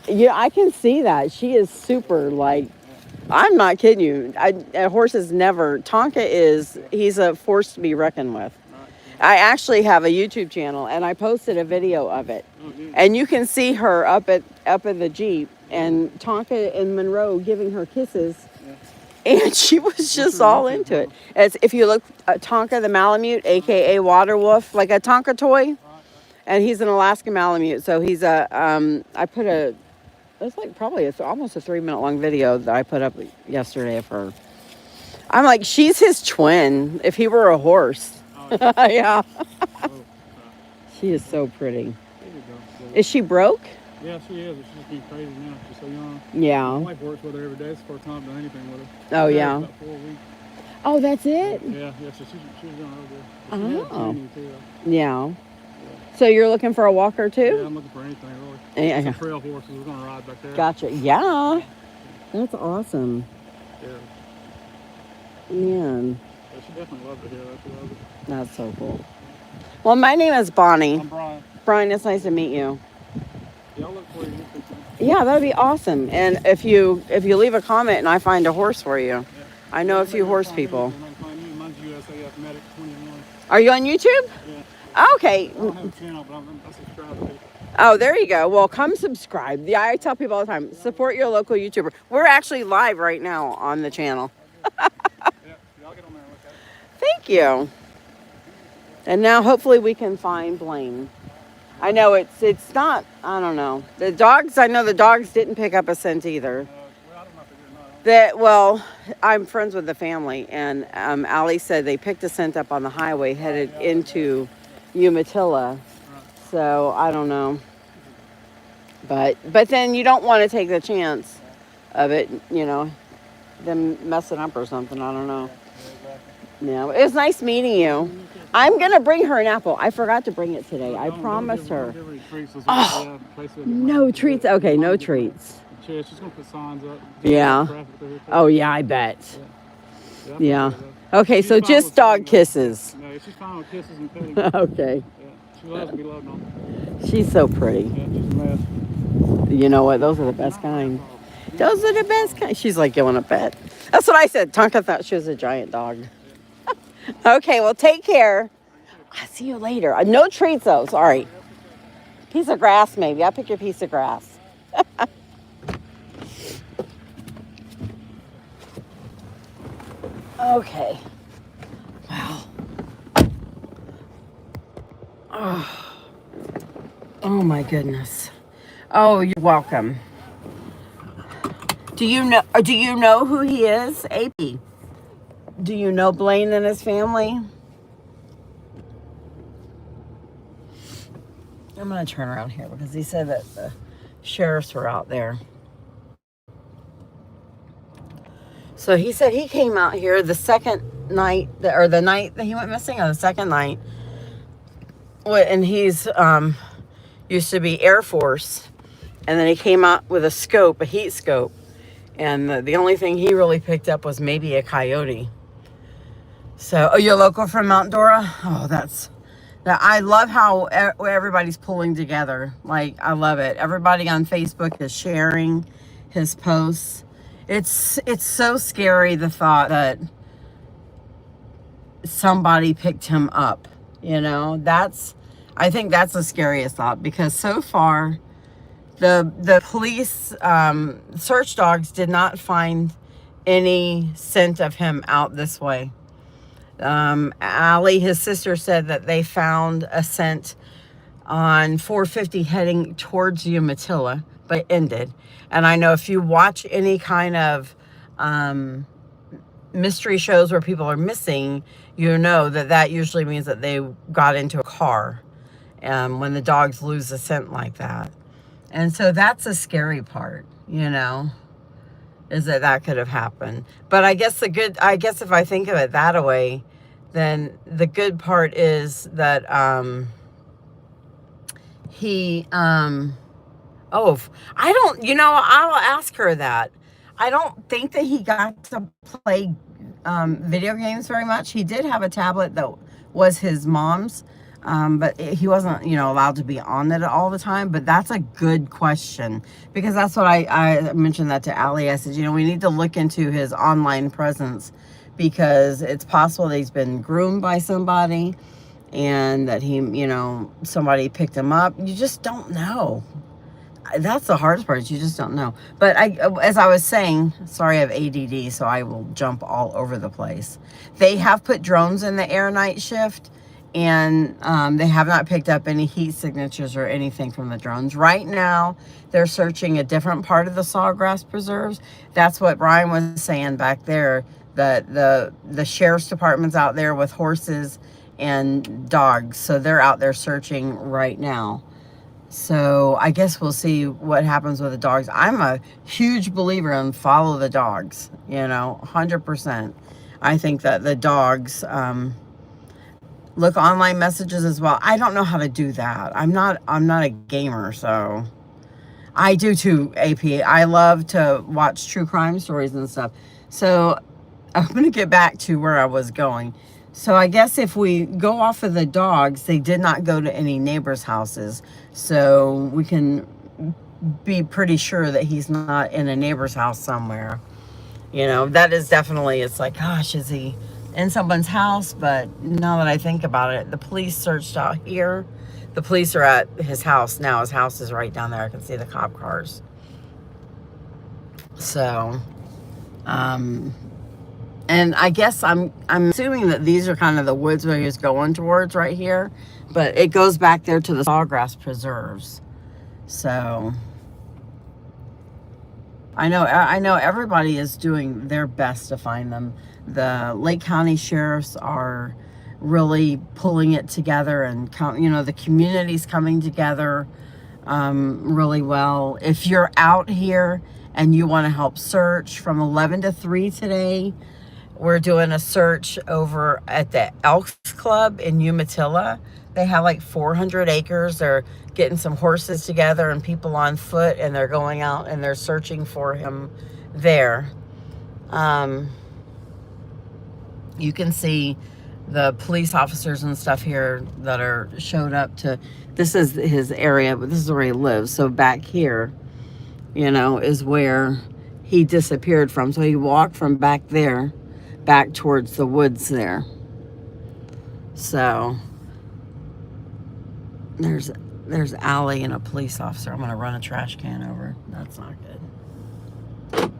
Yeah, I can see that. She is super, like, I'm not kidding you. A horse is never, he's a force to be reckoned with. I actually have a YouTube channel and I posted a video of it. Oh, yeah. And you can see her up at the Jeep and Tonka and Monroe giving her kisses. Yeah. And she was just all into it. If you look at Tonka the Malamute, aka Water Wolf, like a Tonka toy. And he's an Alaskan Malamute. So he's it's like probably almost a 3-minute long video that I put up yesterday of her. I'm like, she's his twin if he were a horse. Oh, yeah. She is so pretty. Is she broke? Yeah, she is. She's just being crazy now. She's so young. Yeah. My wife works with her every day. It's the first time I've done anything with her. Oh, yeah. About 4 weeks. Oh, that's it? Yeah, so she's doing over there. Oh. Yeah. So you're looking for a walker too? Yeah, I'm looking for anything really. Yeah. Some trail horses. We're gonna ride back there. Gotcha. Yeah. That's awesome. Yeah. Man. Yeah, she definitely loved it here. She loved it. That's so cool. Well, my name is Bonnie. I'm Brian. Brian, it's nice to meet you. Yeah, I'll look for you. Yeah, that'd be awesome. And if you leave a comment and I find a horse for you, Yeah. I know a few horse people. Mine's USAF Medic 21. Are you on YouTube? Yeah. Okay. I don't have a channel, but I subscribe to it. Oh, there you go. Well, come subscribe. Yeah, I tell people all the time, support your local YouTuber. We're actually live right now on the channel. Yeah, y'all get on there and look at it. Thank you. And now hopefully we can find Blayne. I know it's not, I don't know. I know the dogs didn't pick up a scent either. Well, I don't know if they did or not. Well, I'm friends with the family, and Allie said they picked a scent up on the highway headed into Umatilla. So I don't know. But then you don't want to take the chance of it, them messing up or something. I don't know. Yeah, it was nice meeting you. I'm going to bring her an apple. I forgot to bring it today. I promised her. Oh, no treats. Okay, no treats. She's going to put signs up. Yeah. Oh, yeah, I bet. Yeah. Okay, so just dog kisses. No, she's fine with kisses and petting. Okay. Yeah. She loves to be loved on. She's so pretty. Yeah, she's a mess. You know what? Those are the best kind. Those are the best kind. She's like, you want a pet? That's what I said. Tonka thought she was a giant dog. Okay, well, take care. I'll see you later. No treats, though. Sorry. Piece of grass, maybe. I'll pick your piece of grass. Okay. Wow. Oh, my goodness. Oh, you're welcome. Do you know who he is, AP? Do you know Blayne and his family? I'm going to turn around here because he said that the sheriffs were out there. So he said he came out here the second night, or the night that he went missing, or the second night. And he's used to be Air Force. And then he came out with a scope, a heat scope. And the only thing he really picked up was maybe a coyote. So, you're local from Mount Dora? Oh, I love how everybody's pulling together. Like, I love it. Everybody on Facebook is sharing his posts. It's so scary, the thought that somebody picked him up. I think that's the scariest thought, because so far the police search dogs did not find any scent of him out this way. Allie, his sister, said that they found a scent on 450 heading towards Umatilla, but it ended. And I know if you watch any kind of mystery shows where people are missing, you know that usually means that they got into a car when the dogs lose a scent like that. And so that's a scary part, is that could have happened. But I guess if I think of it that way, then the good part is that I'll ask her that. I don't think that he got to play video games very much. He did have a tablet that was his mom's, but he wasn't, allowed to be on it all the time. But that's a good question, because that's what I mentioned that to Allie. I said, we need to look into his online presence, because it's possible that he's been groomed by somebody and that he, somebody picked him up. You just don't know. That's the hardest part. You just don't know. But as I was saying, sorry, I have ADD, so I will jump all over the place. They have put drones in the air night shift, and they have not picked up any heat signatures or anything from the drones. Right now, they're searching a different part of the Sawgrass Preserves. That's what Brian was saying back there, that the sheriff's department's out there with horses and dogs. So they're out there searching right now. So I guess we'll see what happens with the dogs. I'm a huge believer in follow the dogs, 100%. I think that the dogs look online messages as well. I don't know how to do that. I'm not a gamer, so I do too, AP. I love to watch true crime stories and stuff. So I'm going to get back to where I was going. So I guess if we go off of the dogs, they did not go to any neighbors' houses. So we can be pretty sure that he's not in a neighbor's house somewhere. You know, that is definitely, it's like, gosh, is he in someone's house? But now that I think about it, the police searched out here. The police are at his house now. His house is right down there. I can see the cop cars. So, and I guess I'm assuming that these are kind of the woods where he was going towards right here, but it goes back there to the Sawgrass Preserves. So I know everybody is doing their best to find them. The Lake County sheriffs are really pulling it together, and you know, the community's coming together really well. If you're out here and you want to help search, from 11 to 3 today, we're doing a search over at the Elks Club in Umatilla. They have like 400 acres. They're getting some horses together and people on foot, and they're going out and they're searching for him there. You can see the police officers and stuff here that are showed up to, this is his area, but this is where he lives. So back here, you know, is where he disappeared from. So he walked from back there back towards the woods there. So there's Allie and a police officer. I'm gonna run a trash can over. That's not good.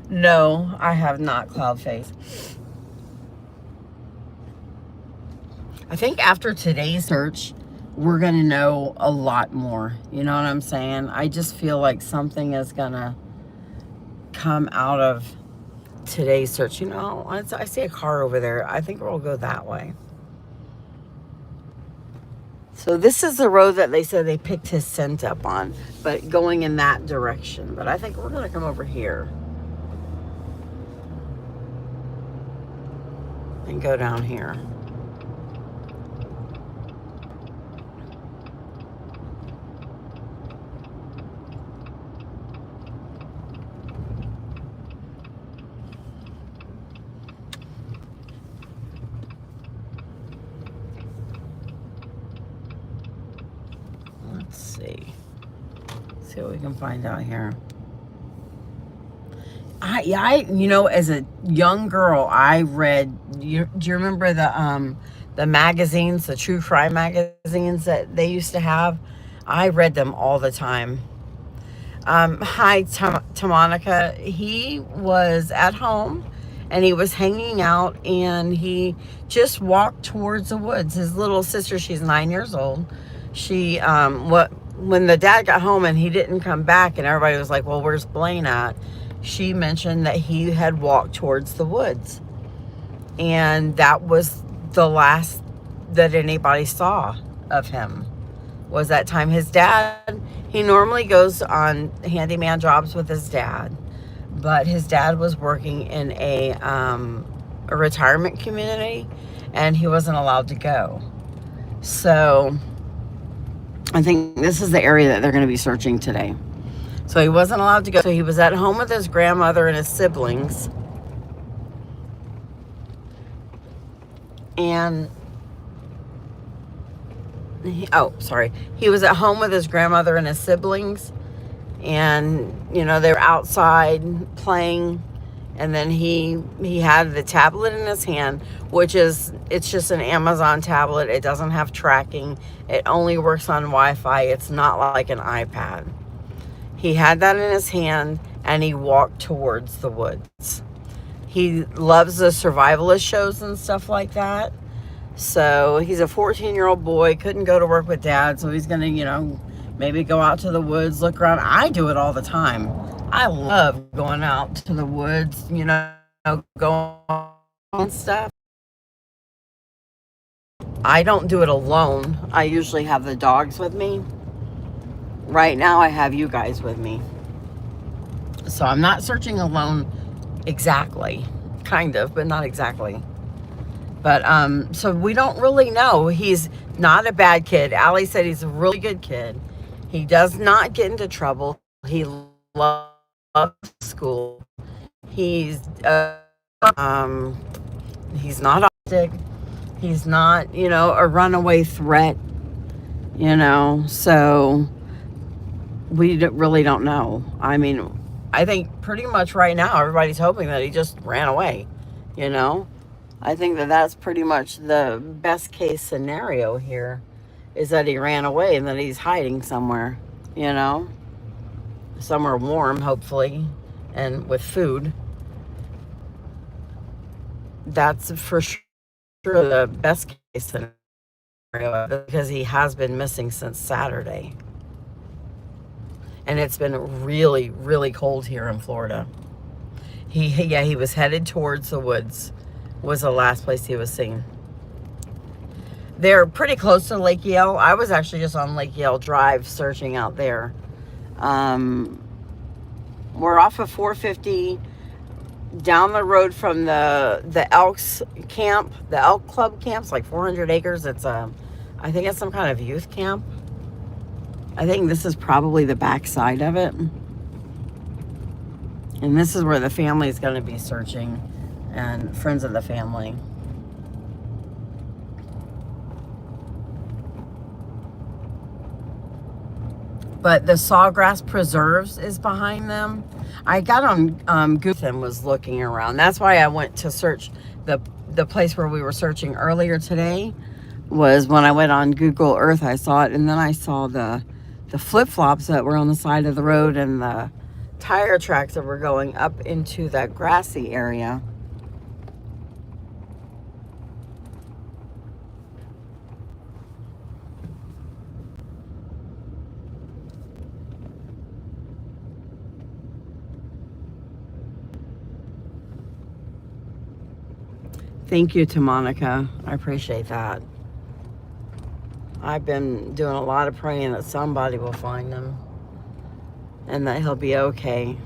No, I have not cloud face. I think after today's search, we're gonna know a lot more. You know what I'm saying? I just feel like something is gonna come out of today's search. You know, I see a car over there. I think we'll go that way. So this is the road that they said they picked his scent up on, but going in that direction. But I think we're gonna come over here and go down here. Let's see what we can find out here. You know, as a young girl, I read. Do you remember the magazines, the true crime magazines that they used to have? I read them all the time. Hi, Tamonica. He was at home and he was hanging out, and he just walked towards the woods. His little sister, she's 9 years old. She when the dad got home and he didn't come back, and everybody was like, well, where's Blayne at? She mentioned that he had walked towards the woods, and that was the last that anybody saw of him, was that time. His dad, he normally goes on handyman jobs with his dad, but his dad was working in a retirement community, and he wasn't allowed to go. So I think this is the area that they're going to be searching today. So he wasn't allowed to go. So he was at home with his grandmother and his siblings. And he was at home with his grandmother and his siblings. And, you know, they were outside playing. And then he had the tablet in his hand, it's just an Amazon tablet. It doesn't have tracking. It only works on Wi-Fi. It's not like an iPad. He had that in his hand, and he walked towards the woods. He loves the survivalist shows and stuff like that. So he's a 14-year-old boy, couldn't go to work with dad, so he's going to, you know, maybe go out to the woods, look around. I do it all the time. I love going out to the woods, you know, going and stuff. I don't do it alone. I usually have the dogs with me. Right now I have you guys with me. So I'm not searching alone exactly. Kind of, but not exactly. But so we don't really know. He's not a bad kid. Allie said he's a really good kid. He does not get into trouble. He loves school. He's not autistic. He's not, you know, a runaway threat, you know, so we really don't know. I mean, I think pretty much right now everybody's hoping that he just ran away, you know. I think that that's pretty much the best case scenario here, is that he ran away and that he's hiding somewhere, you know, somewhere warm, hopefully, and with food. That's for sure the best case scenario, because he has been missing since Saturday. And it's been really, really cold here in Florida. He was headed towards the woods, was the last place he was seen. They're pretty close to Lake Yale. I was actually just on Lake Yale Drive searching out there. We're off of 450 down the road from the Elks camp, the Elk Club camp's like 400 acres. It's I think it's some kind of youth camp. I think this is probably the back side of it. And this is where the family is going to be searching, and friends of the family. But the Sawgrass Preserves is behind them. I got on Google and was looking around. That's why I went to search the place where we were searching earlier today. Was when I went on Google Earth, I saw it, and then I saw the flip-flops that were on the side of the road and the tire tracks that were going up into that grassy area. Thank you to Monica. I appreciate that. I've been doing a lot of praying that somebody will find him and that he'll be okay.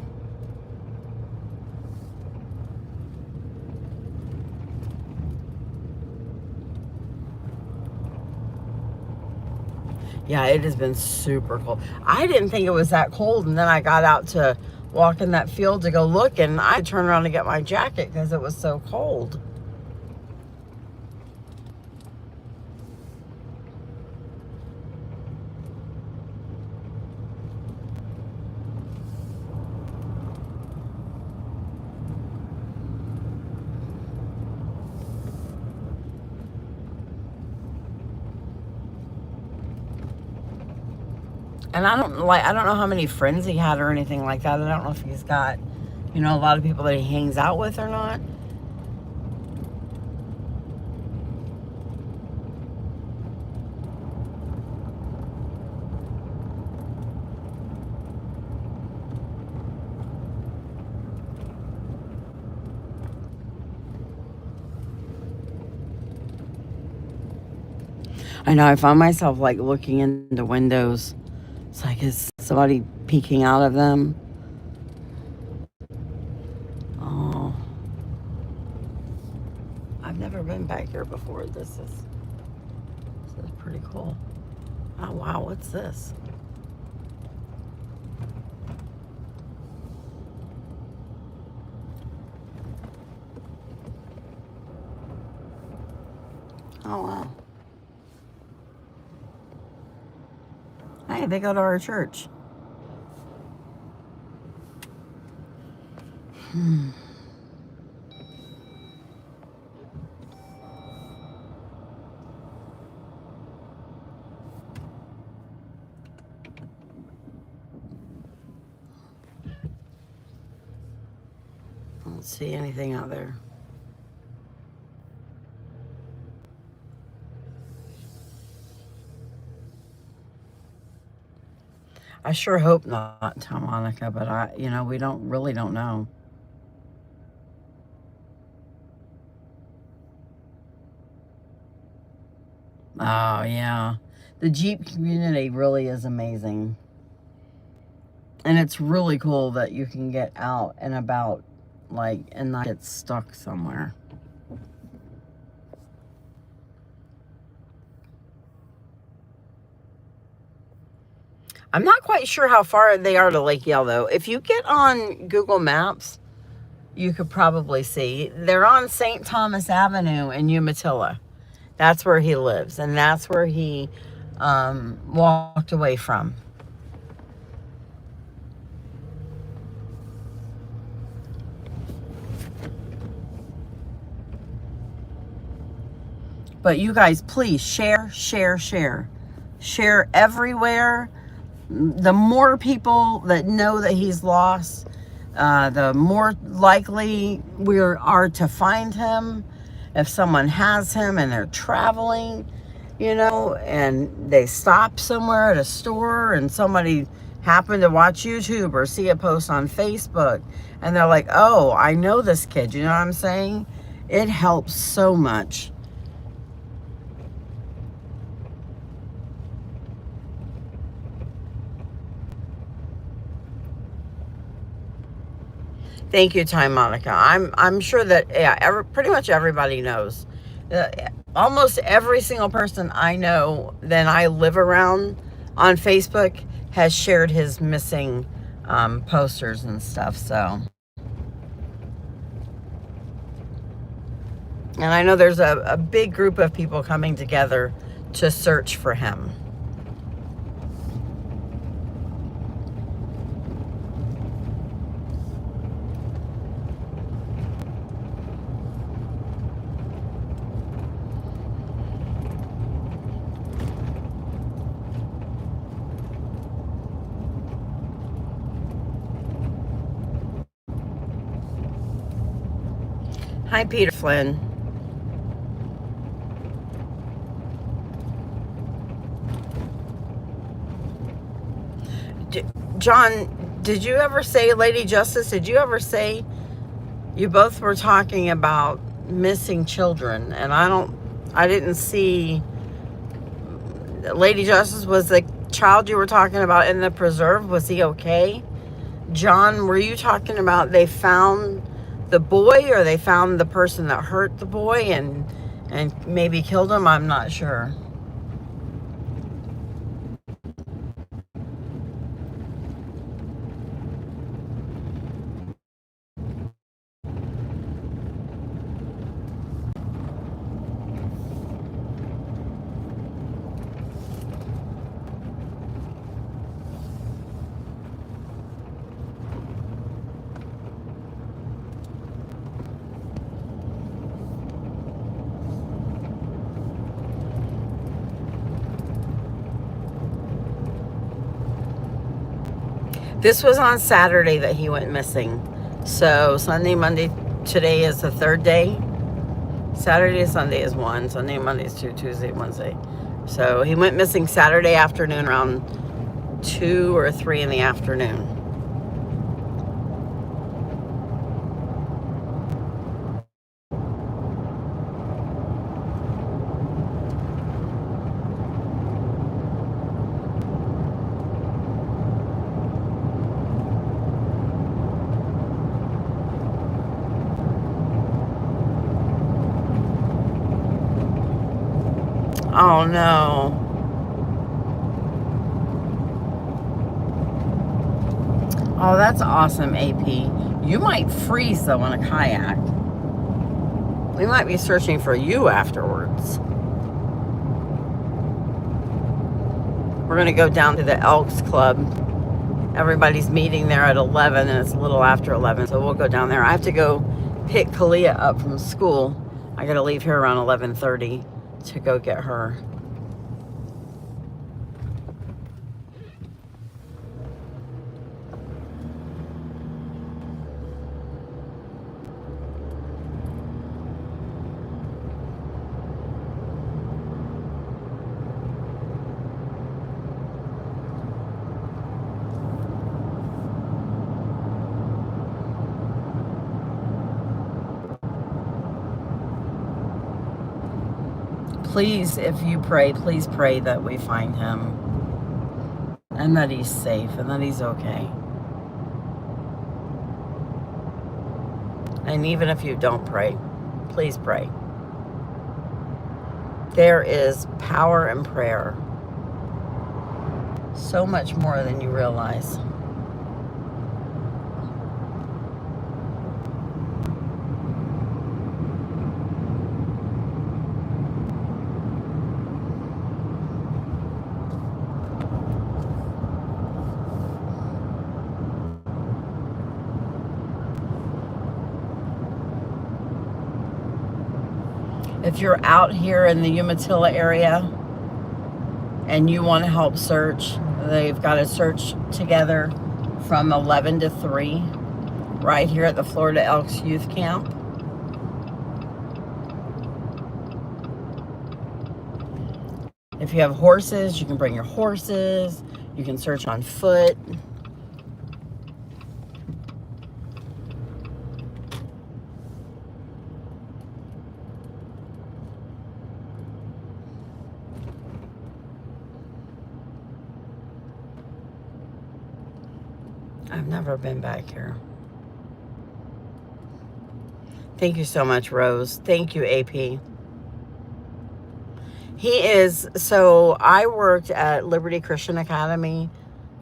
Yeah, it has been super cold. I didn't think it was that cold, and then I got out to walk in that field to go look, and I turned around to get my jacket because it was so cold. And I don't know how many friends he had or anything like that. I don't know if he's got, you know, a lot of people that he hangs out with or not. I know, I found myself like looking into windows. It's like, is somebody peeking out of them? Oh, I've never been back here before. This is pretty cool. Oh wow, what's this? Oh wow. Hey, they go to our church. I don't see anything out there. I sure hope not, Tom Monica, but we really don't know. Oh, yeah. The Jeep community really is amazing. And it's really cool that you can get out and about, like, and not get stuck somewhere. I'm not quite sure how far they are to Lake Yale, though. If you get on Google Maps, you could probably see. They're on St. Thomas Avenue in Umatilla. That's where he lives, and that's where he walked away from. But you guys, please share, share, share. Share everywhere. The more people that know that he's lost, the more likely we are to find him. If someone has him and they're traveling, and they stop somewhere at a store and somebody happened to watch YouTube or see a post on Facebook and they're like, oh, I know this kid. You know what I'm saying? It helps so much. Thank you, Time Monica. I'm sure that pretty much everybody knows. Almost every single person I know that I live around on Facebook has shared his missing posters and stuff. So, and I know there's a big group of people coming together to search for him. Hi, Peter Flynn. John, did you ever say, Lady Justice, did you ever say you both were talking about missing children? And I didn't see, Lady Justice, was the child you were talking about in the preserve, was he okay? John, were you talking about they found the boy, or they found the person that hurt the boy and maybe killed him? I'm not sure. This was on Saturday that he went missing. So Sunday, Monday, today is the third day. Saturday, Sunday is 1. Sunday, Monday is 2. Tuesday, Wednesday. So he went missing Saturday afternoon around 2 or 3 in the afternoon. Oh no. Oh, that's awesome, AP. You might freeze though on a kayak. We might be searching for you afterwards. We're gonna go down to the Elks Club. Everybody's meeting there at 11 and it's a little after 11, so we'll go down there. I have to go pick Kalia up from school. I gotta leave here around 11:30 to go get her. Please, if you pray, please pray that we find him and that he's safe and that he's okay. And even if you don't pray, please pray. There is power in prayer. So much more than you realize. If you're out here in the Umatilla area and you want to help search, they've got a search together from 11 to 3 right here at the Florida Elks Youth Camp. If you have horses, you can bring your horses. You can search on foot. I've never been back here. Thank you so much, Rose. Thank you, AP. So I worked at Liberty Christian Academy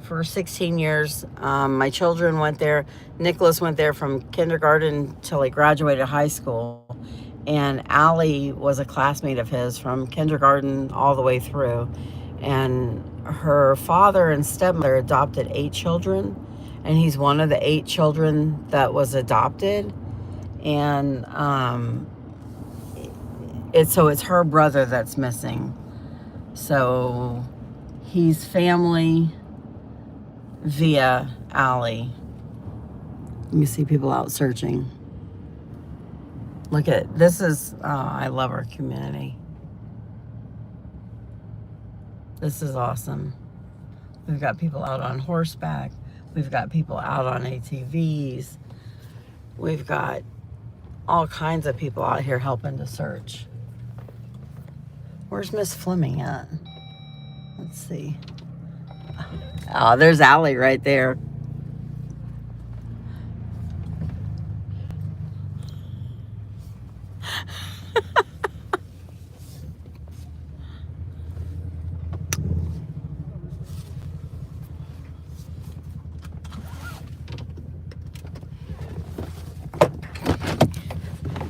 for 16 years. My children went there. Nicholas went there from kindergarten till he graduated high school. And Allie was a classmate of his from kindergarten all the way through. And her father and stepmother adopted 8 children. And he's one of the 8 children that was adopted. And it's her brother that's missing. So he's family via Allie. You see people out searching. Look at this is I love our community. This is awesome. We've got people out on horseback. We've got people out on ATVs. We've got all kinds of people out here helping to search. Where's Miss Fleming at? Let's see. Oh, there's Allie right there.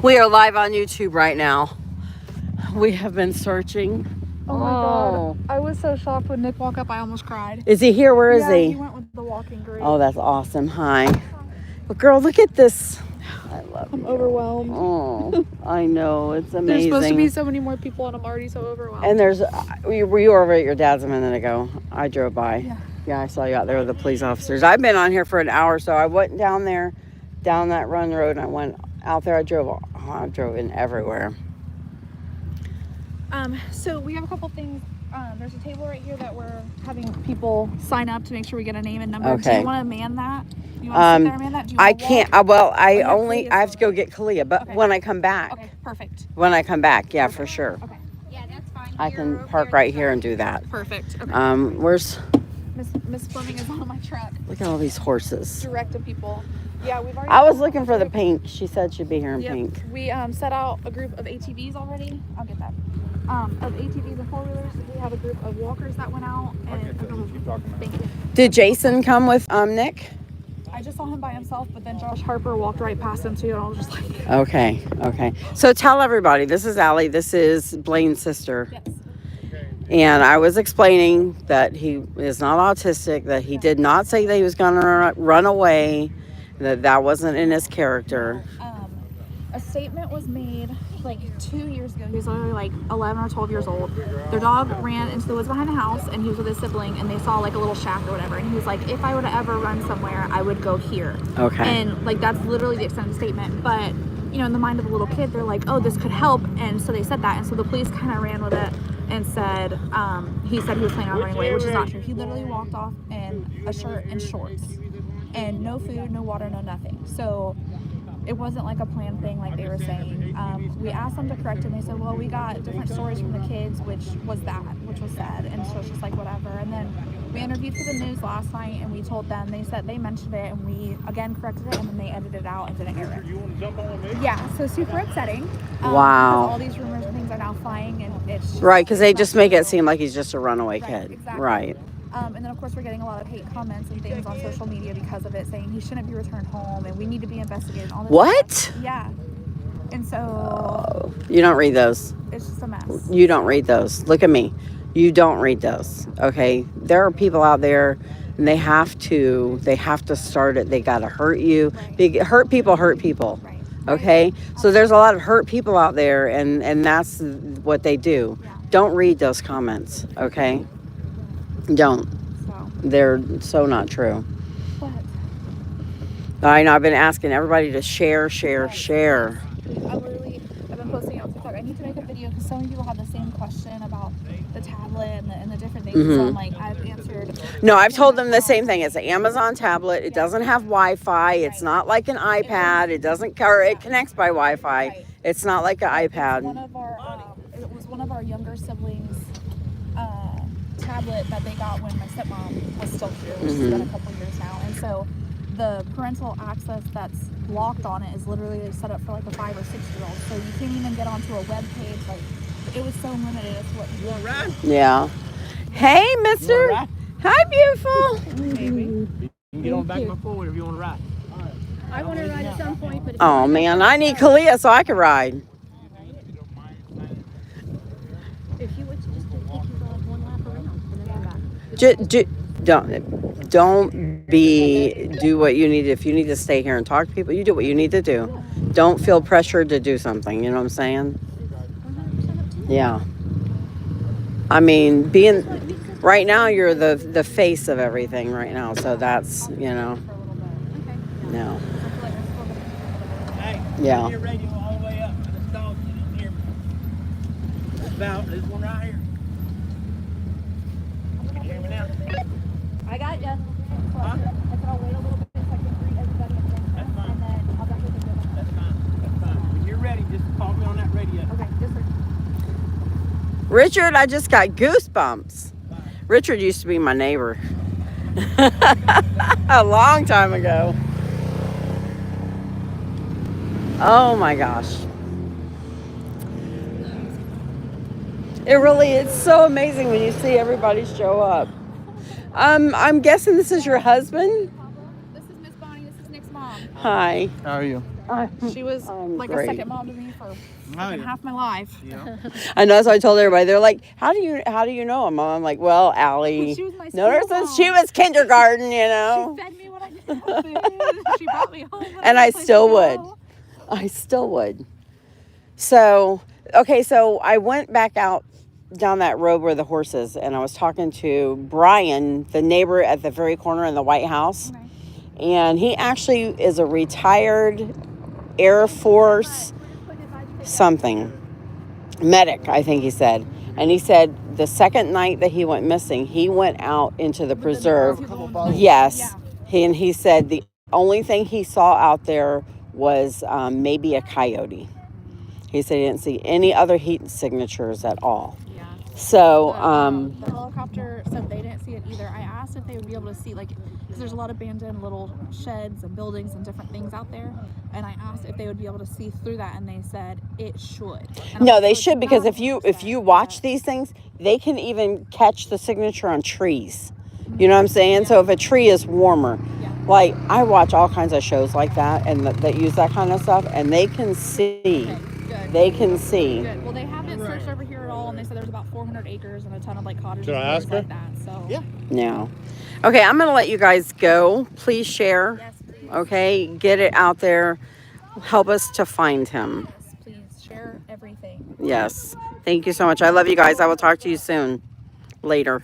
We are live on YouTube right now. We have been searching. Oh my God. I was so shocked when Nick walked up, I almost cried. Is he here? Where is Yeah, he? He went with the walking group. Oh, that's awesome. Hi. But girl, look at this. I love I'm you. overwhelmed. Oh, I know. It's amazing. There's supposed to be so many more people and I'm already so overwhelmed. And there's, were you over at your dad's a minute ago? I drove by. Yeah. Yeah, I saw you out there with the police officers. I've been on here for an hour, so I went down there, down that run road, and I went out there. I drove in everywhere. So we have a couple things. There's a table right here that we're having people sign up to make sure we get a name and number. Okay. Do you want to man that? Do you want to sit there and man that? Do you I wanna can't. walk? Well, I have Kalia's to go get Kalia, but Okay. when I come back. Okay, perfect. When I come back, yeah, for sure. Okay, Yeah, that's fine. I can park right here and do that. perfect. Okay. Where's? Miss Fleming is on my truck. Look at all these horses. Direct to people. Yeah, we've already. I was looking for the pink. She said she'd be here in Yep. pink. We set out a group of ATVs already. I'll get that. Of ATVs and 4-wheelers. We have a group of walkers that went out. And thank you. Did Jason come with Nick? I just saw him by himself, but then Josh Harper walked right past him too, and I was just like, Okay. So tell everybody, this is Allie. This is Blaine's sister. yes. And I was explaining that he is not autistic, that he did not say that he was going to run away, that wasn't in his character. A statement was made like 2 years ago. He was literally like 11 or 12 years old. Their dog ran into the woods behind the house, and he was with his sibling, and they saw like a little shack or whatever. And he was like, if I were to ever run somewhere, I would go here. Okay. And like that's literally the extent of the statement. But you know, in the mind of a little kid, they're like, oh, this could help. And so they said that. And so the police kind of ran with it and said, he said he was planning on running away, which is not true. He literally walked off in a shirt and shorts and no food, no water, no nothing. So it wasn't like a planned thing like they were saying. We asked them to correct it, and they said, well, we got different stories from the kids, which was sad. And so it's just like whatever. And then we interviewed for the news last night, and we told them, they said they mentioned it, and we again corrected it, and then they edited it out and didn't air it. You want to jump on me? Yeah, so super upsetting. Wow. Because all these rumors and things are now flying, and it's just, Right, because they it's just not make it true. seem like he's just a runaway Right, kid. exactly. Right. And then of course we're getting a lot of hate comments and things on social media because of it, saying he shouldn't be returned home and we need to be investigated. All this What? stuff. Yeah. And so Oh, you don't read those. it's just a mess. You don't read those. Look at me. You don't read those. Okay. There are people out there, and they have to start it. They got to hurt you. Right. Hurt people hurt people. Right. Okay, so there's a lot of hurt people out there, and that's what they do. Yeah. Don't read those comments. Okay, don't. So, They're so not true. but I know I've been asking everybody to share. I've been posting on TikTok. I need to make a video because so many people have the same question about the tablet and the different things. So I'm like, I've answered. No, I've told them the same thing. It's an Amazon tablet. It doesn't have Wi-Fi. It's not like an iPad. It doesn't, or it connects by Wi-Fi. Right. It's not like an iPad. It was one of our younger siblings' tablet that they got when my stepmom was still here, which has been a couple years now. And so the parental access that's locked on it is literally set up for like a 5 or 6 year old. So you can't even get onto a web page. Like, it was so limited as to what you want to ride. Yeah. Hey, mister. Hi, beautiful. Maybe. You can get on the back of my four whenever you want to ride. I want to ride at some point, but Oh, man. I need Kalia so I can ride. if you would just take you for like one lap around and then come back. Do what you need. If you need to stay here and talk to people, you do what you need to do. Don't feel pressured to do something. You know what I'm saying? 100% up to you. Yeah. I mean, being right now, you're the face of everything right now. So that's, you know, For a little bit. Okay. no. I feel like I'm still gonna Hey, Yeah. turn your radio all the way up. I just called you, didn't hear me. This valve, this one right here. Can you hear me now? I got ya. Huh? I said I'll wait a little bit so I can greet everybody at the same That's time, fine. and then I'll definitely do it. That's fine. That's fine. When you're ready, just call me on that radio. Okay, yes sir. Richard, I just got goosebumps. Richard used to be my neighbor a long time ago. Oh my gosh. It really is so amazing when you see everybody show up. I'm guessing this is your husband? This is Miss Bonnie. This is Nick's mom. Hi. How are you? She was I'm like great. a second mom to me for fucking half my life. Yeah. I know, so I told everybody. They're like, "How do you know him?" I'm like, "Well, Allie, She was my known her school since she mom. was kindergarten, you know." She fed me when I didn't have food. She brought me home. when And had I a place still to would. go. I still would. So, okay, so I went back out down that road where the horse is, and I was talking to Brian, the neighbor at the very corner in the White House. Okay. And he actually is a retired Air Force something medic, I think he said. And he said the second night that he went missing, he went out into the preserve. Yes. Yeah. He said the only thing he saw out there was maybe a coyote. He said he didn't see any other heat signatures at all. Yeah. So, The helicopter said they didn't see it either. I asked if they would be able to see, like, because there's a lot of abandoned little sheds and buildings and different things out there. And I asked if they would be able to see through that, and they said it should. And no, I'm they like, should, because not if you 100%, watch but- these things, they can even catch the signature on trees. You know what I'm saying? So if a tree is warmer, Yeah. like I watch all kinds of shows like that and that use that kind of stuff, and they can see. Okay, good. They can see. Good. Well, they haven't searched over here at all, and they said there's about 400 acres and a ton of like cottages Should I and ask things her? like that. So Yeah. No. Okay, I'm gonna let you guys go. Please share. yes, please. Okay, get it out there. Help us to find him. Yes, please share everything. Yes. Thank you so much. I love you guys. I will talk to you soon. Later.